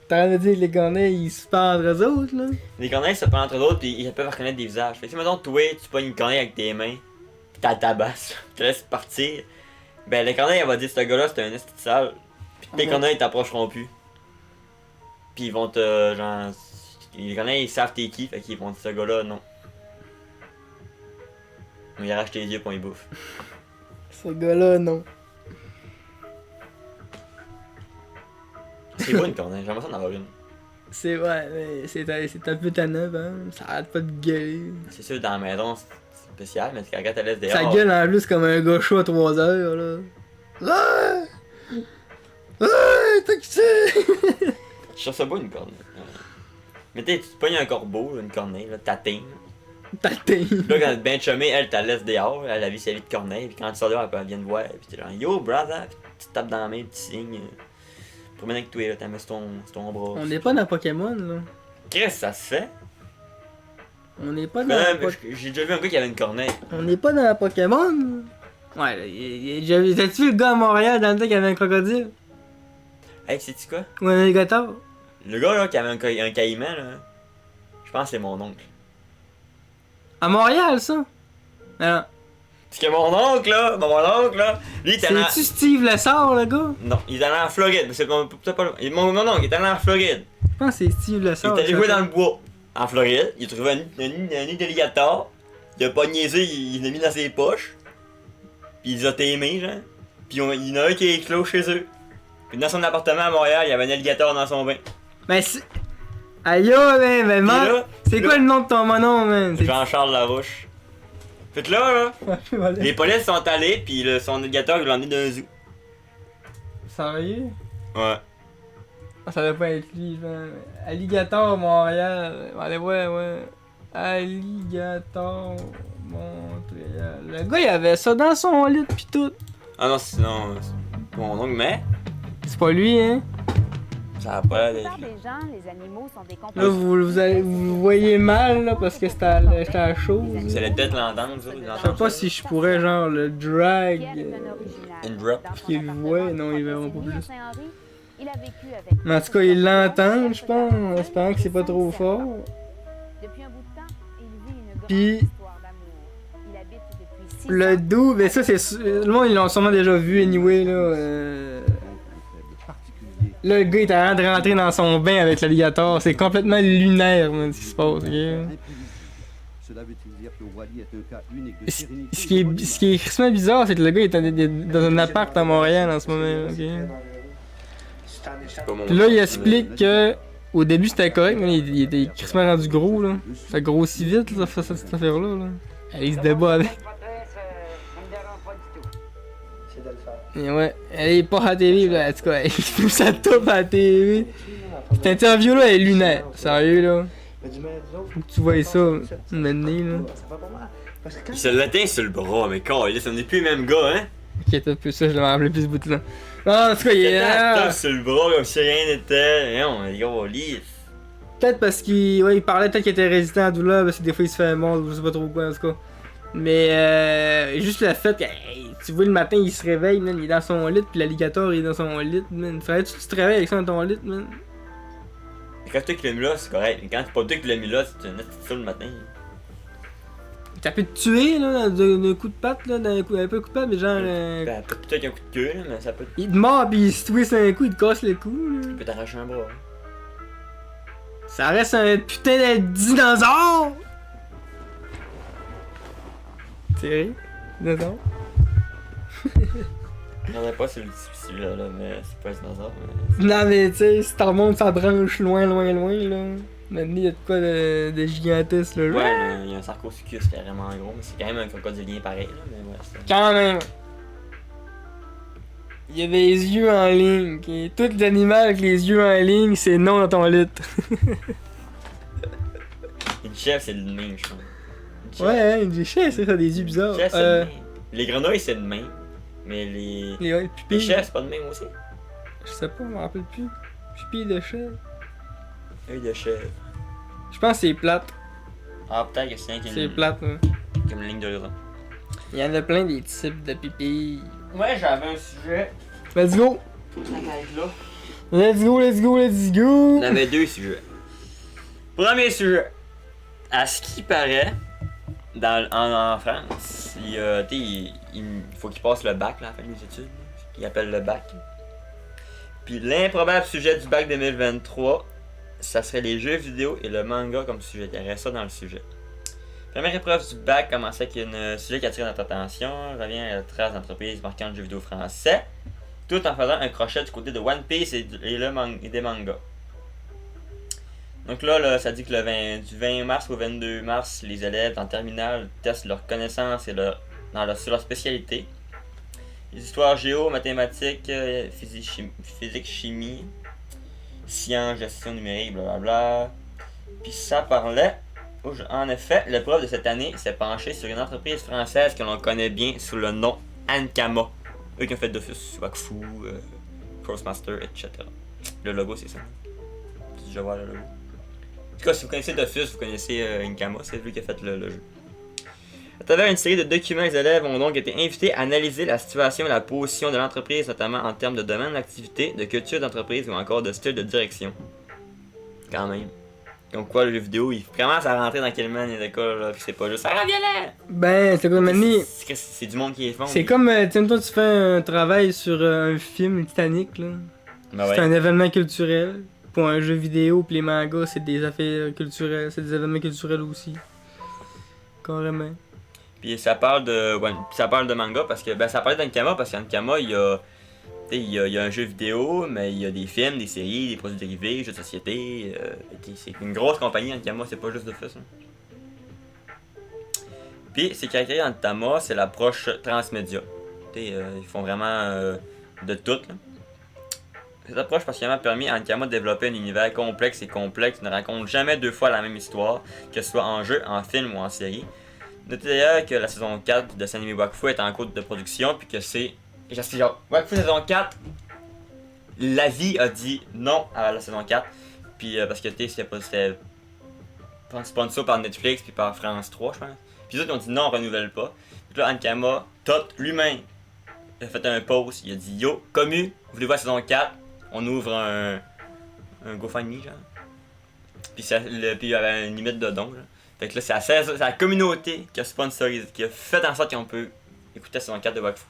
[SPEAKER 2] T'as rien à dire que les corneilles, ils se parlent entre eux autres, là.
[SPEAKER 1] Les corneilles se prennent entre eux pis ils peuvent reconnaître des visages. Fait que si, mettons, toi, tu pognes une corneille avec tes mains, pis t'as la tabasses, tu te laisses partir, ben les corneilles, elle va dire, ce gars-là, c'est un esti de sale. Pis tes corneilles, ils t'approcheront plus. Pis ils vont te, genre... Les corneilles, ils savent t'es qui, fait qu'ils vont dire, ce gars-là, non. Ils arrachent tes yeux pour ils bouffent.
[SPEAKER 2] Ce gars-là, non.
[SPEAKER 1] C'est beau une corneille, j'aimerais ça en avoir une.
[SPEAKER 2] Ouais, mais c'est un peu tannant, hein. Ça arrête pas de gueuler.
[SPEAKER 1] C'est sûr, dans la maison, c'est spécial, mais quand elle laisse dehors.
[SPEAKER 2] Ça gueule en plus comme un gars chaud à 3 heures, là. Ouais! Ouais! T'as qui c'est?
[SPEAKER 1] Je trouve ça beau une corneille. Mais tu pognes un corbeau, une corneille, là, t'atteins.
[SPEAKER 2] T'atteins.
[SPEAKER 1] Là, quand t'es bien chumé, elle t'a laisse dehors, elle a vu sa vie de corneille, puis quand tu sors dehors, elle vient te voir, puis t'es genre yo brother, puis tu te tapes dans la main, tu signes. Pour maintenant que toi, là, t'as mis sur ton bras.
[SPEAKER 2] On n'est pas dans Pokémon, là.
[SPEAKER 1] Qu'est-ce que ça se fait?
[SPEAKER 2] On n'est pas dans.
[SPEAKER 1] J'ai déjà vu un gars qui avait une corneille.
[SPEAKER 2] On n'est pas dans la Pokémon. Ouais, là, t'as-tu vu le gars à Montréal dans le temps qui avait un crocodile?
[SPEAKER 1] Hey, sais-tu quoi?
[SPEAKER 2] Ou un alligator?
[SPEAKER 1] Le gars là qui avait un caïman, là, je pense que c'est mon oncle.
[SPEAKER 2] À Montréal, ça? Alors.
[SPEAKER 1] Parce que mon oncle là, lui il était allé
[SPEAKER 2] C'est-tu Steve Lessard, le gars?
[SPEAKER 1] Non, il est allé en Floride, c'est peut-être pas... Mon oncle il est allé en Floride.
[SPEAKER 2] Je pense que c'est Steve Lessard.
[SPEAKER 1] Il est allé jouer dans le bois. En Floride, il a trouvé un nid d'alligator. Il a pas niaisé, il l'a mis dans ses poches. Puis il les a témés, genre. Puis il y en a un qui est éclos chez eux. Puis dans son appartement à Montréal, il y avait un alligator dans son bain.
[SPEAKER 2] Mais c'est. Aïe, man, man. C'est quoi le nom de ton monon, man?
[SPEAKER 1] Jean-Charles Larouche. Fait que là, les polices sont allés, puis son alligator, il l'a emmené d'un zoo.
[SPEAKER 2] Sérieux?
[SPEAKER 1] Ouais.
[SPEAKER 2] Ah, ça doit pas être lui, man. Alligator Montréal. Allez, ouais. Alligator Montréal. Le gars, il avait ça dans son lit pis tout.
[SPEAKER 1] Ah non, sinon, c'est mon oncle, mais
[SPEAKER 2] C'est pas lui, hein?
[SPEAKER 1] ça a pas l'air
[SPEAKER 3] Des gens, les animaux sont des
[SPEAKER 2] Là, vous voyez mal, là, parce que c'était à chaud.
[SPEAKER 1] Vous allez peut-être l'entendre, ça.
[SPEAKER 2] Je sais pas si je pourrais, genre, le drag.
[SPEAKER 1] Une drop.
[SPEAKER 2] Qu'ils le voient, non, ils verront pas plus. Mais en tout cas, ils l'entendent, je pense, en espérant que c'est pas trop fort.
[SPEAKER 3] Depuis un bout de temps, il vit une grande
[SPEAKER 2] Puis,
[SPEAKER 3] histoire d'amour. Il habite depuis 6
[SPEAKER 2] le
[SPEAKER 3] ans.
[SPEAKER 2] doux, ben ça, c'est. Le monde, ils l'ont sûrement déjà vu, anyway, là. Là, le gars, il est en train de rentrer dans son bain avec l'alligator. C'est complètement lunaire, man, ce qui se passe, ok? Ce qui est crissement bizarre, c'est que le gars est dans un appart à Montréal en ce moment, ok? Puis là, il explique que au début c'était correct, mais il était crissement rendu gros, là. Ça grossit vite, là, cette affaire-là, là. Il se débat avec. Et ouais, elle est pas à la télé, là, en tout cas, il fait sa top à la télé. Cette interview-là est lunaire, sérieux, là. Faut que tu vois ça, maintenant, là.
[SPEAKER 1] Il se l'atteint sur le bras, mais quand ça n'est plus le même gars, hein?
[SPEAKER 2] Ok, t'as plus ça, je l'ai rappelé plus ce bout-là. Non, en tout cas, il est là.
[SPEAKER 1] Sur le bras comme si rien n'était. Non, les gars, lisse.
[SPEAKER 2] Peut-être parce qu'il parlait peut-être qu'il était résistant à la douleur, parce que des fois il se fait mordre, je sais pas trop quoi, en tout cas. Mais juste le fait que, hey, tu vois le matin, il se réveille, man, il est dans son lit, puis l'alligator il est dans son lit, man. Faudrait-tu que tu te réveilles avec ça dans ton lit, man?
[SPEAKER 1] Quand toi qui l'as mis là, c'est correct. Mais quand c'est pas toi qui l'as mis là, c'est une petite le matin.
[SPEAKER 2] Ça peut te tuer, là, d'un coup de patte, là, un peu de coup de patte, mais genre.
[SPEAKER 1] Ben, peut-être qu'un coup de queue, là, mais ça peut.
[SPEAKER 2] Il te mord, pis il se twist un coup, il te casse le cou, là.
[SPEAKER 1] Il peut t'arracher un bras.
[SPEAKER 2] Ça reste un putain de dinosaure! Thierry? Dinosaure?
[SPEAKER 1] Je regarderais pas celui-là, là, mais c'est pas un dinosaure. Mais...
[SPEAKER 2] Non, mais tu sais, si t'en remontes sa branche loin, là. Maintenant, il y a de quoi de gigantesque, là.
[SPEAKER 1] Ouais, il y a un sarcosuchus carrément gros, mais c'est quand même un crocodilien pareil, là, mais ouais, c'est...
[SPEAKER 2] Quand même! Il y a des yeux en ligne, ok? Tous les animaux avec les yeux en ligne, c'est non dans ton lit.
[SPEAKER 1] Une chèvre, c'est le même, je pense.
[SPEAKER 2] Ouais, hein, une chèvre, c'est ça, des yeux bizarres.
[SPEAKER 1] Chèvre, c'est le même. Les grenouilles, c'est le même. Mais les
[SPEAKER 2] pupilles.
[SPEAKER 1] chèvres, c'est pas le même aussi.
[SPEAKER 2] Je sais pas, je m'en rappelle plus. Pupilles de chèvre.
[SPEAKER 1] Œil de chèvre.
[SPEAKER 2] Je pense que c'est plate.
[SPEAKER 1] Ah, peut-être que c'est un qui
[SPEAKER 2] C'est plate, hein.
[SPEAKER 1] comme une ligne d'horizon.
[SPEAKER 2] Il y en a plein des types de pupilles.
[SPEAKER 1] Ouais, j'avais un sujet.
[SPEAKER 2] Let's go! Let's go!
[SPEAKER 1] On avait deux sujets. Premier sujet. À ce qui paraît, en France, il faut qu'il passe le bac là, à la fin des études. Il appelle le bac. Puis l'improbable sujet du bac 2023, ça serait les jeux vidéo et le manga comme sujet. Il y aurait ça dans le sujet. Première épreuve du bac commençait avec un sujet qui attire notre attention. Revient à la trace d'entreprises marquant le jeu vidéo français, tout en faisant un crochet du côté de One Piece et des mangas. Donc là, ça dit que du 20 mars au 22 mars, les élèves en terminale testent leur connaissance et sur leur spécialité. Les histoires géo, mathématiques, physique, chimie, sciences, gestion numérique, blablabla. Puis ça parlait. En effet, le prof de cette année s'est penché sur une entreprise française que l'on connaît bien sous le nom Ankama. Eux qui ont fait Dofus, Wakfu, Crossmaster, etc. Le logo, c'est ça. Si je vois le logo. En tout cas, si vous connaissez Dofus, vous connaissez Ankama, c'est lui qui a fait le jeu. À travers une série de documents, les élèves ont donc été invités à analyser la situation et la position de l'entreprise, notamment en termes de domaine d'activité, de culture d'entreprise ou encore de style de direction. Quand même. Donc quoi, le jeu vidéo, il commence à rentrer dans quel man l'école, là, pis c'est pas juste ça rend violent!
[SPEAKER 2] Ben, c'est comme Manny.
[SPEAKER 1] C'est du monde qui est fond.
[SPEAKER 2] C'est comme, tiens, toi, tu fais un travail sur un film Titanic, là.
[SPEAKER 1] Ben
[SPEAKER 2] C'est
[SPEAKER 1] ouais.
[SPEAKER 2] un événement culturel. Pour un jeu vidéo, pis les mangas, c'est des affaires culturelles. C'est des événements culturels aussi. Carrément.
[SPEAKER 1] Puis ça parle de manga parce que ça parlait d'Ankama parce qu'Ankama il y a un jeu vidéo, mais il y a des films, des séries, des produits dérivés, jeux de société. C'est une grosse compagnie Ankama, c'est pas juste de fait ça. Puis ses caractéristiques d'Ankama, c'est l'approche transmédia. Ils font vraiment de tout. Là. Cette approche particulièrement permis à Ankama de développer un univers complexe et complexe qui ne raconte jamais deux fois la même histoire, que ce soit en jeu, en film ou en série. Notez d'ailleurs que la saison 4 de Sanime Wakfu est en cours de production, puis que c'est genre Wakfu saison 4, la vie a dit non à la saison 4, puis parce que c'était sponsor par Netflix puis par France 3 je pense. Puis les autres ont dit non, on renouvelle pas. Puis là Ankama, Tot lui-même a fait un post, il a dit yo, commu, vous voulez voir saison 4, on ouvre un GoFundMe genre. Puis il y avait une limite de dons. Fait que là, c'est la communauté qui a sponsorisé, qui a fait en sorte qu'on peut écouter la saison 4 de Wakfu.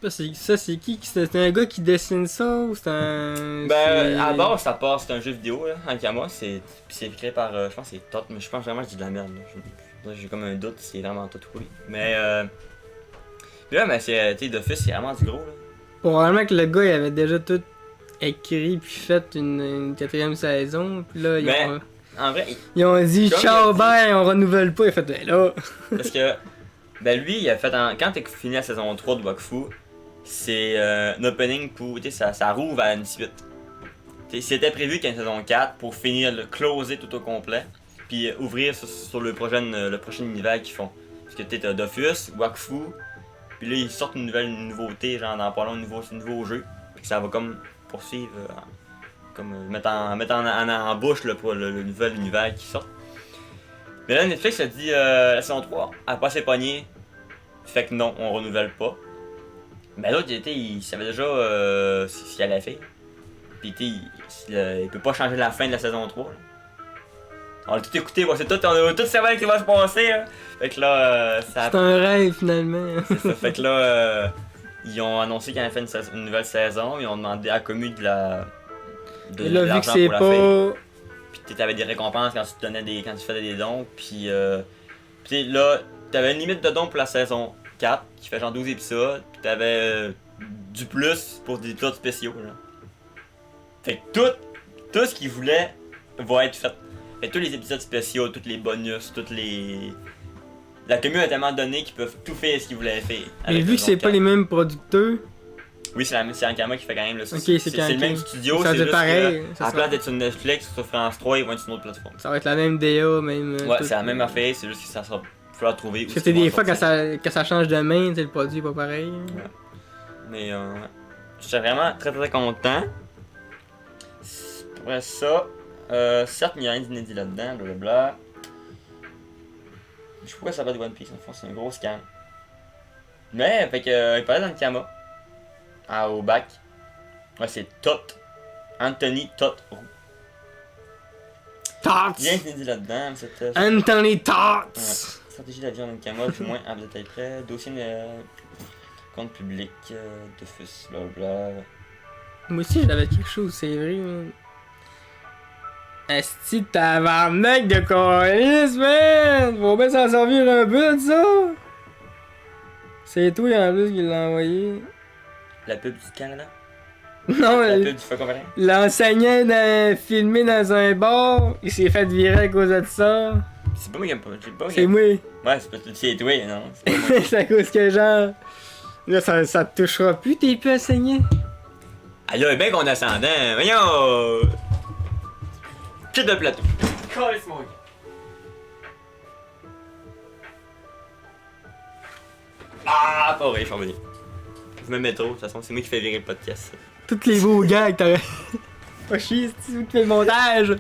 [SPEAKER 2] C'est qui? C'est un gars qui dessine ça ou c'est un.
[SPEAKER 1] Ben, à la base, c'est un jeu vidéo, là, Ankama, c'est écrit par, je pense que c'est Tot, mais je pense vraiment que je dis de la merde, là. J'ai comme un doute, c'est vraiment Tot, oui. Mais, là, mais Dofus, c'est vraiment du gros, là.
[SPEAKER 2] Probablement que le gars, il avait déjà tout écrit puis fait une quatrième saison, puis là,
[SPEAKER 1] En vrai,
[SPEAKER 2] ils ont dit
[SPEAKER 1] comme
[SPEAKER 2] ciao,
[SPEAKER 1] il a dit-
[SPEAKER 2] bye, on renouvelle pas. Il a fait ben là.
[SPEAKER 1] parce que, ben lui, il a fait, quand t'as fini la saison 3 de Wakfu, c'est un opening pour, ça rouvre à une suite. C'était prévu qu'il y ait une saison 4 pour finir, le closer tout au complet, puis ouvrir sur le prochain univers qu'ils font. Parce que t'as Dofus, Wakfu, puis là ils sortent une nouveauté, genre dans pas long, un nouveau jeu, puis ça va comme poursuivre, mettre en bouche le nouvel univers qui sort. Mais là Netflix a dit la saison 3 a pas assez pogné, fait que non, on renouvelle pas. Mais l'autre, il savait déjà ce qu'il allait faire. Puis il peut pas changer la fin de la saison 3. Là. On a tout écouté, on a tout savoir ce qui va se passer. Là. Fait que là,
[SPEAKER 2] C'est un rêve finalement.
[SPEAKER 1] C'est ça. Fait que là, ils ont annoncé qu'ils allaient faire une nouvelle saison. Ils ont demandé à la commu de
[SPEAKER 2] Et là, vu que
[SPEAKER 1] l'argent
[SPEAKER 2] c'est
[SPEAKER 1] pour la faire.
[SPEAKER 2] pas.
[SPEAKER 1] Puis t'avais des récompenses quand tu faisais des dons. Puis là, t'avais une limite de dons pour la saison 4 qui fait genre 12 épisodes. Puis t'avais du plus pour des épisodes spéciaux. Là. Fait que tout ce qu'ils voulaient va être fait. Fait que tous les épisodes spéciaux, tous les bonus, la commune a tellement donné qu'ils peuvent tout faire ce qu'ils voulaient faire.
[SPEAKER 2] Mais vu que c'est pas les mêmes producteurs.
[SPEAKER 1] Oui, c'est Ankama qui fait quand même le
[SPEAKER 2] Ok,
[SPEAKER 1] c'est le même studio,
[SPEAKER 2] ça
[SPEAKER 1] c'est juste
[SPEAKER 2] pareil.
[SPEAKER 1] que, à la place d'être sur Netflix, sur France 3, ils vont être sur une autre plateforme.
[SPEAKER 2] Ça va être la même DA, même.
[SPEAKER 1] Ouais,
[SPEAKER 2] tout.
[SPEAKER 1] c'est la même affaire, c'est juste que ça sera falloir trouver.
[SPEAKER 2] Parce que c'est des fois quand ça change de main, le produit est pas pareil.
[SPEAKER 1] Mais j'étais vraiment très très content. Après ça, certes, il n'y a rien d'inédit là-dedans, blablabla. Je sais pas pourquoi ça va de One Piece, en fond, c'est un gros scam. Mais, fait que, il parlait d'Ankama. Au bac. Ouais, c'est Tot. Anthony Tot Roux.
[SPEAKER 2] Tots!
[SPEAKER 1] Il y a rien d'inédit là-dedans, mais c'était.
[SPEAKER 2] Anthony Tots!
[SPEAKER 1] Ouais. Stratégie d'avion d'Ankama, du moins, à détail près. Dossier de compte public, Dofus, blablabla.
[SPEAKER 2] Moi aussi j'avais quelque chose, c'est vrai. Man. Esti tabarnak de colis, man! Faut bien s'en servir un peu de ça! C'est toi en plus qui l'a envoyé.
[SPEAKER 1] La pub du Canada?
[SPEAKER 2] Non,
[SPEAKER 1] La pub du feu comparé.
[SPEAKER 2] l'enseignant filmé dans un bar, il s'est fait virer à cause de ça.
[SPEAKER 1] C'est pas moi qui aime pas.
[SPEAKER 2] C'est moi.
[SPEAKER 1] Ouais, c'est pas tout. C'est toi, non. C'est pas moi.
[SPEAKER 2] C'est à cause que genre. Là, ça te touchera plus, t'es plus enseignant.
[SPEAKER 1] Ah là, ben condescendant. Voyons. Quitte le plateau. Calisse-moi. Ah, pas vrai, je suis revenu. Je me mets trop, de toute façon, c'est moi qui fais virer le podcast.
[SPEAKER 2] Toutes les beaux gags, t'aurais. Pas chier, c'est tu fais le montage.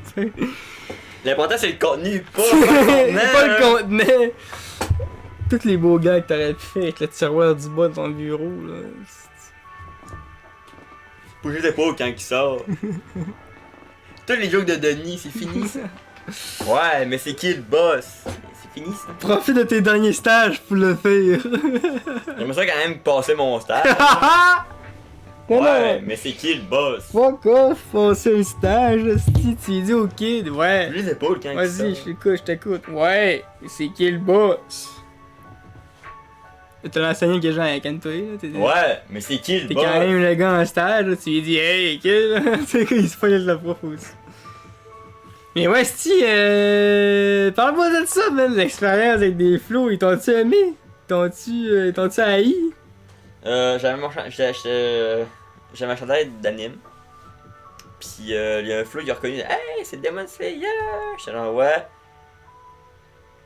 [SPEAKER 1] L'important, c'est le contenu, pas
[SPEAKER 2] Pas le contenu. Tous les beaux gags que t'aurais pu faire avec le tiroir du bas de ton bureau, là.
[SPEAKER 1] Bouger l'épaule quand il sort. Tous les jokes de Denis, c'est fini ça. Ouais, mais c'est qui le boss? C'est fini ça.
[SPEAKER 2] Profite de tes derniers stages pour le faire.
[SPEAKER 1] J'aimerais ça quand même passer mon stage.
[SPEAKER 2] Non,
[SPEAKER 1] Ouais,
[SPEAKER 2] non.
[SPEAKER 1] mais c'est qui le boss?
[SPEAKER 2] Fuck off, passer un stage, si tu dis au kid, ouais.
[SPEAKER 1] Bouger l'épaule quand il
[SPEAKER 2] Vas-y,
[SPEAKER 1] sort.
[SPEAKER 2] je t'écoute. Ouais, c'est qui le boss? T'as l'enseignant qui est genre avec toi, là.
[SPEAKER 1] Ouais, mais c'est qui le
[SPEAKER 2] T'es
[SPEAKER 1] boss?
[SPEAKER 2] quand même le gars en stage, là, tu lui dis hey, kid, là. Tu sais, il se pogne avec la prof aussi. Mais ouais, si, parle-moi de ça, man, l'expérience avec des flots, ils t'ont-tu aimé? T'ont-tu haï?
[SPEAKER 1] J'avais un chandail d'anime. Pis il y a un flow qui a reconnu, hey, c'est Demon Slayer! J'étais genre, ouais.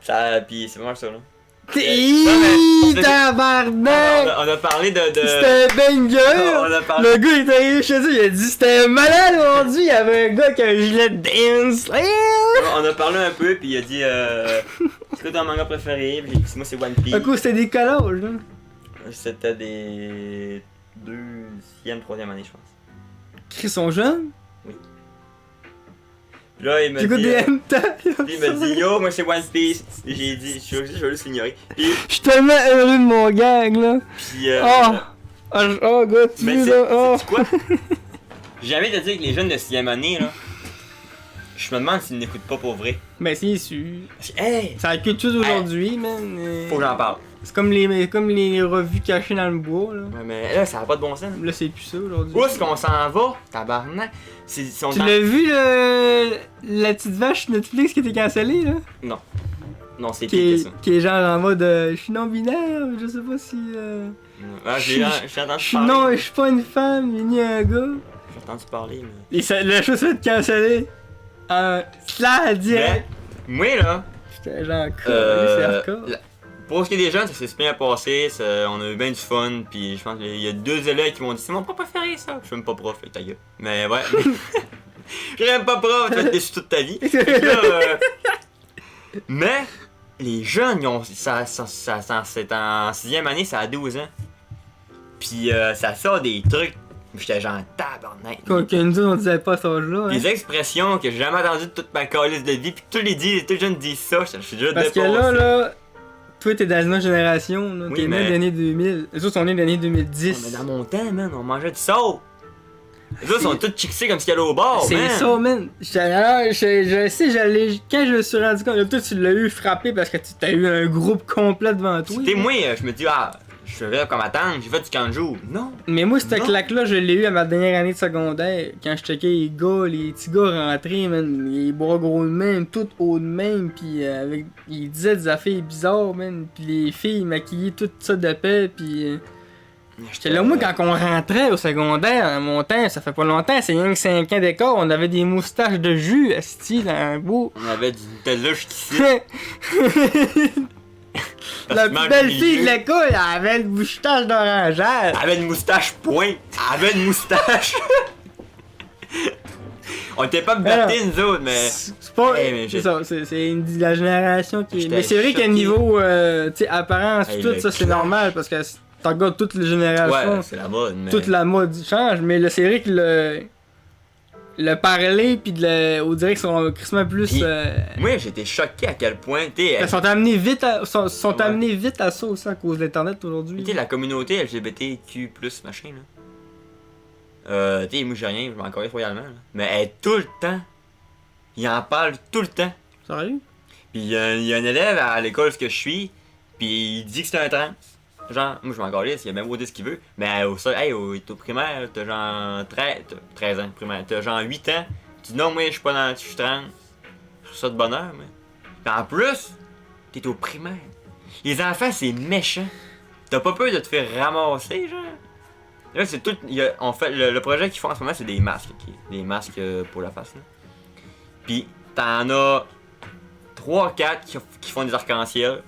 [SPEAKER 1] Ça, pis c'est vraiment ça, là.
[SPEAKER 2] Hiiii,
[SPEAKER 1] On
[SPEAKER 2] tabarnak!
[SPEAKER 1] a parlé de.
[SPEAKER 2] C'était un banger!
[SPEAKER 1] On a parlé.
[SPEAKER 2] Le gars il est arrivé chez eux, il a dit c'était malade aujourd'hui, il y avait un gars qui a un gilet de dance.
[SPEAKER 1] On a parlé un peu, puis il a dit c'est quoi ton manga préféré? Puis j'ai dit moi c'est One Piece.
[SPEAKER 2] Un coup c'était des collages, là.
[SPEAKER 1] C'était des 2e, 3e année, je pense.
[SPEAKER 2] Ils sont jeunes.
[SPEAKER 1] Puis là, il m'a
[SPEAKER 2] J'écoute
[SPEAKER 1] dit.
[SPEAKER 2] des hentai.
[SPEAKER 1] Puis il m'a dit yo, moi c'est One Piece. Et j'ai dit, je vais juste l'ignorer. Puis.
[SPEAKER 2] Je suis tellement heureux de mon gang, là.
[SPEAKER 1] Puis.
[SPEAKER 2] Oh, gars, tu
[SPEAKER 1] Mais
[SPEAKER 2] veux,
[SPEAKER 1] c'est
[SPEAKER 2] là. Oh.
[SPEAKER 1] quoi? J'ai jamais de dire que les jeunes de 6e année, là. Je me demande s'ils n'écoutent pas pour vrai.
[SPEAKER 2] Ben, c'est sûr.
[SPEAKER 1] Hey!
[SPEAKER 2] C'est la culture d'aujourd'hui, man.
[SPEAKER 1] Faut que j'en parle.
[SPEAKER 2] C'est comme les revues cachées dans le bois, là.
[SPEAKER 1] Ouais, mais là, ça n'a pas de bon sens.
[SPEAKER 2] Là, c'est plus ça aujourd'hui.
[SPEAKER 1] Où est-ce qu'on s'en va? Tabarnak.
[SPEAKER 2] Tu l'as vu, la petite vache Netflix qui était cancellée, là?
[SPEAKER 1] Non, c'est
[SPEAKER 2] Qui
[SPEAKER 1] pire que
[SPEAKER 2] est,
[SPEAKER 1] ça.
[SPEAKER 2] qui est genre en mode je suis non-binaire, je sais pas si.
[SPEAKER 1] Ah, j'ai entendu
[SPEAKER 2] Je suis
[SPEAKER 1] parler.
[SPEAKER 2] je suis pas une femme, ni un gars.
[SPEAKER 1] J'ai entendu parler, mais.
[SPEAKER 2] La chose fait canceller. Là, direct.
[SPEAKER 1] Mais, moi là,
[SPEAKER 2] J'étais genre, c'est
[SPEAKER 1] euh,
[SPEAKER 2] hardcore.
[SPEAKER 1] pour ce qui est des jeunes, ça s'est bien passé, on a eu bien du fun, puis je pense qu'il y a 2 élèves qui m'ont dit c'est mon prof préféré ça. Je suis même pas prof, ta gueule. Mais ouais. Je suis même pas prof, tu vas être déçu toute ta vie. Puis là, mais, les jeunes, c'est en 6e année, ça a 12 ans. Puis ça sort des trucs. J'étais genre tabarnak.
[SPEAKER 2] Que nous autres, on disait pas à cet âge-là. Hein.
[SPEAKER 1] Des expressions que j'ai jamais entendues de toute ma calice de vie, puis tous les jeunes disent ça, je suis déjà
[SPEAKER 2] Parce que
[SPEAKER 1] dépassé.
[SPEAKER 2] là, toi t'es dans une autre génération, là.
[SPEAKER 1] Oui,
[SPEAKER 2] T'es né
[SPEAKER 1] mais-
[SPEAKER 2] de l'année 2000. Les autres sont nés de l'année
[SPEAKER 1] Oh,
[SPEAKER 2] 2010.
[SPEAKER 1] mais dans mon temps, man, on mangeait du saut. Les autres sont tous chixés comme si elle allait au bar,
[SPEAKER 2] C'est
[SPEAKER 1] man.
[SPEAKER 2] ça, man. Je sais, quand je me suis rendu compte, là, toi tu l'as eu frappé parce que tu t'as eu un groupe complet devant toi.
[SPEAKER 1] Tu sais, moi, je me dis, je faisais comme attendre, j'ai fait du kanjo. Non.
[SPEAKER 2] Mais moi, cette
[SPEAKER 1] Non.
[SPEAKER 2] claque-là, je l'ai eu à ma dernière année de secondaire. Quand je checkais les gars, les petits gars rentrés, man, les bras gros de même, tout haut de même, pis avec. Ils disaient des affaires bizarres, man. Pis les filles maquillaient tout ça de paix, pis. J'étais là, moi, quand on rentrait au secondaire, à mon temps, ça fait pas longtemps, c'est rien que 5 ans d'écart, on avait des moustaches de jus, asti, dans un bout.
[SPEAKER 1] On avait du Nutella jusqu'ici.
[SPEAKER 2] La plus belle fille de l'école, elle avait une moustache d'orangeade.
[SPEAKER 1] Elle avait une moustache point. Elle avait une moustache. On était pas bertés, nous autres, mais.
[SPEAKER 2] C'est pas.
[SPEAKER 1] Hey, mais
[SPEAKER 2] c'est
[SPEAKER 1] j'ai-
[SPEAKER 2] ça, c'est la génération qui est.
[SPEAKER 1] J'étais
[SPEAKER 2] Mais c'est vrai qu'à
[SPEAKER 1] choqué.
[SPEAKER 2] niveau tu sais, apparence,
[SPEAKER 1] Hey,
[SPEAKER 2] tout
[SPEAKER 1] le
[SPEAKER 2] ça, c'est
[SPEAKER 1] clash.
[SPEAKER 2] normal parce que t'en regardes toutes les générations,
[SPEAKER 1] Ouais, c'est la mode, mais.
[SPEAKER 2] toute la mode change, mais là, c'est vrai que le parler pis on dirait qu'ils sont crissement plus.
[SPEAKER 1] Puis, Moi, j'étais choqué à quel point, tu sais.
[SPEAKER 2] Ils sont amenés vite à, sont
[SPEAKER 1] Ouais.
[SPEAKER 2] amenés vite à ça aussi à cause de l'internet aujourd'hui.
[SPEAKER 1] Tu sais, la communauté LGBTQ, machin, là. Tu sais, moi, j'ai rien, je m'en connais royalement, là. Mais elle est tout le temps. Il en parle tout le temps.
[SPEAKER 2] Sérieux?
[SPEAKER 1] Puis il y a un élève à l'école que je suis, puis il dit que c'est un trans. genre, moi je m'en calisse, il a même beau dire ce qu'il veut, mais au primaire, t'as genre 13 ans, primaire, t'as genre 8 ans, tu dis non, moi je suis pas dans, je suis trans, je trouve ça de bonheur, mais. Pis en plus, t'es au primaire. Les enfants, c'est méchant. T'as pas peur de te faire ramasser, genre? Là, c'est tout. On fait, le projet qu'ils font en ce moment, c'est des masques, ok? Des masques pour la face, là. Pis t'en as 3-4 qui font des arcs-en-ciel.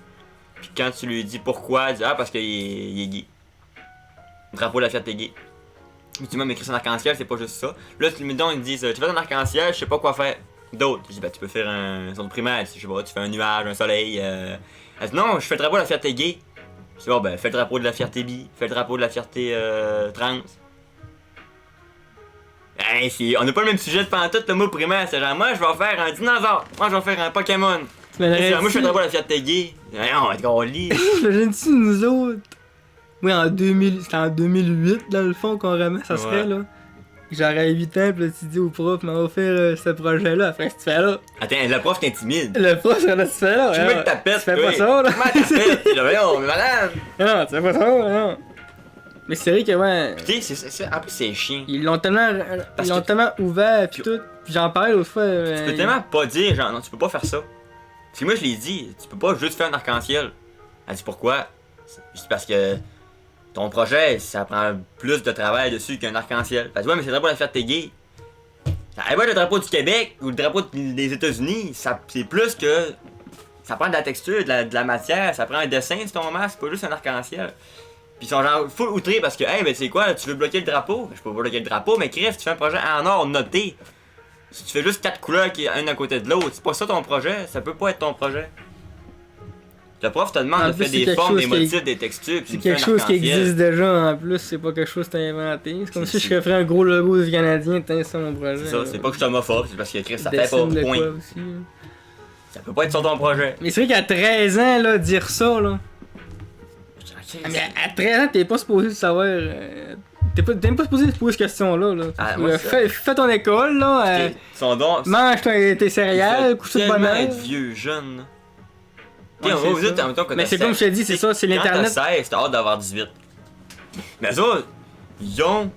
[SPEAKER 1] Puis quand tu lui dis pourquoi, il dit parce qu'il est gay. Le drapeau de la fierté gay. Puis tu m'as écrit son arc-en-ciel, c'est pas juste ça. Là, ils me disent tu fais ton arc-en-ciel, je sais pas quoi faire d'autre. Je dis tu peux faire un son primaire, je sais pas, tu fais un nuage, un soleil. Elle dit non, je fais le drapeau de la fierté gay. Je dis bon, fais le drapeau de la fierté bi, fais le drapeau de la fierté trans. Hey, on n'a pas le même sujet de pantoute, le mot primaire. C'est genre, moi je vais faire un dinosaure, moi je vais faire un Pokémon. Moi je fais le drapeau de la fierté gay. Non, on lit.
[SPEAKER 2] Imagine-tu nous autres? Oui, c'était en 2008 dans le fond qu'on ramasse, ça serait là. J'aurais 8 ans, pis là tu dis au prof, mais on va faire ce projet-là, après ce que tu fais là.
[SPEAKER 1] Attends, le prof t'intimide.
[SPEAKER 2] Le prof, c'est là, tu fais là.
[SPEAKER 1] Tu mets ta pète,
[SPEAKER 2] tu fais pas ça là.
[SPEAKER 1] Tu mets ta pète, là, voyons, mais madame.
[SPEAKER 2] Non, tu fais pas ça là, non. Mais c'est vrai que ouais.
[SPEAKER 1] Pis en plus c'est chiant.
[SPEAKER 2] Ils l'ont tellement ouvert pis tout. Pis j'en parlais l'autre fois.
[SPEAKER 1] Tu peux tellement pas dire, genre, non, tu peux pas faire ça. Parce que moi je l'ai dit, tu peux pas juste faire un arc-en-ciel. Elle dit pourquoi? C'est parce que ton projet, ça prend plus de travail dessus qu'un arc-en-ciel. Elle dit ouais, mais c'est le drapeau de la fierté gay. Elle voit le drapeau du Québec ou le drapeau des États-Unis, c'est plus que. Ça prend de la texture, de la matière, ça prend un dessin sur ton masque, pas juste un arc-en-ciel. Pis ils sont genre full outrés parce que, hey, ben c'est quoi, tu veux bloquer le drapeau? Je peux pas bloquer le drapeau, mais Chris, tu fais un projet en or noté. Si tu fais juste 4 couleurs qui un à côté de l'autre, c'est pas ça ton projet, ça peut pas être ton projet. Le prof te demande de faire des formes, des motifs, des textures, pis
[SPEAKER 2] c'est quelque chose qui existe déjà en plus, c'est pas quelque chose que t'as inventé. C'est comme si je ferais un gros logo du Canadien, t'as ça mon projet.
[SPEAKER 1] C'est ça, c'est pas que je suis homophobe, c'est parce que Chris, ça fait pas
[SPEAKER 2] Dessine de
[SPEAKER 1] point.
[SPEAKER 2] quoi aussi,
[SPEAKER 1] Ça peut pas être sur ton projet.
[SPEAKER 2] mais c'est vrai qu'à 13 ans, là, dire ça, là. Mais à 13 ans, t'es pas supposé de savoir. T'es même pas supposé te poser cette question-là. Là. Fais ton école, là. Mange tes céréales, couche de bonheur.
[SPEAKER 1] Être vieux, jeune.
[SPEAKER 2] Ouais, mais c'est comme je te dis, c'est ça, c'est l'internet.
[SPEAKER 1] Quand t'as 16, t'as hâte d'avoir 18. Mais eux autres, ils ont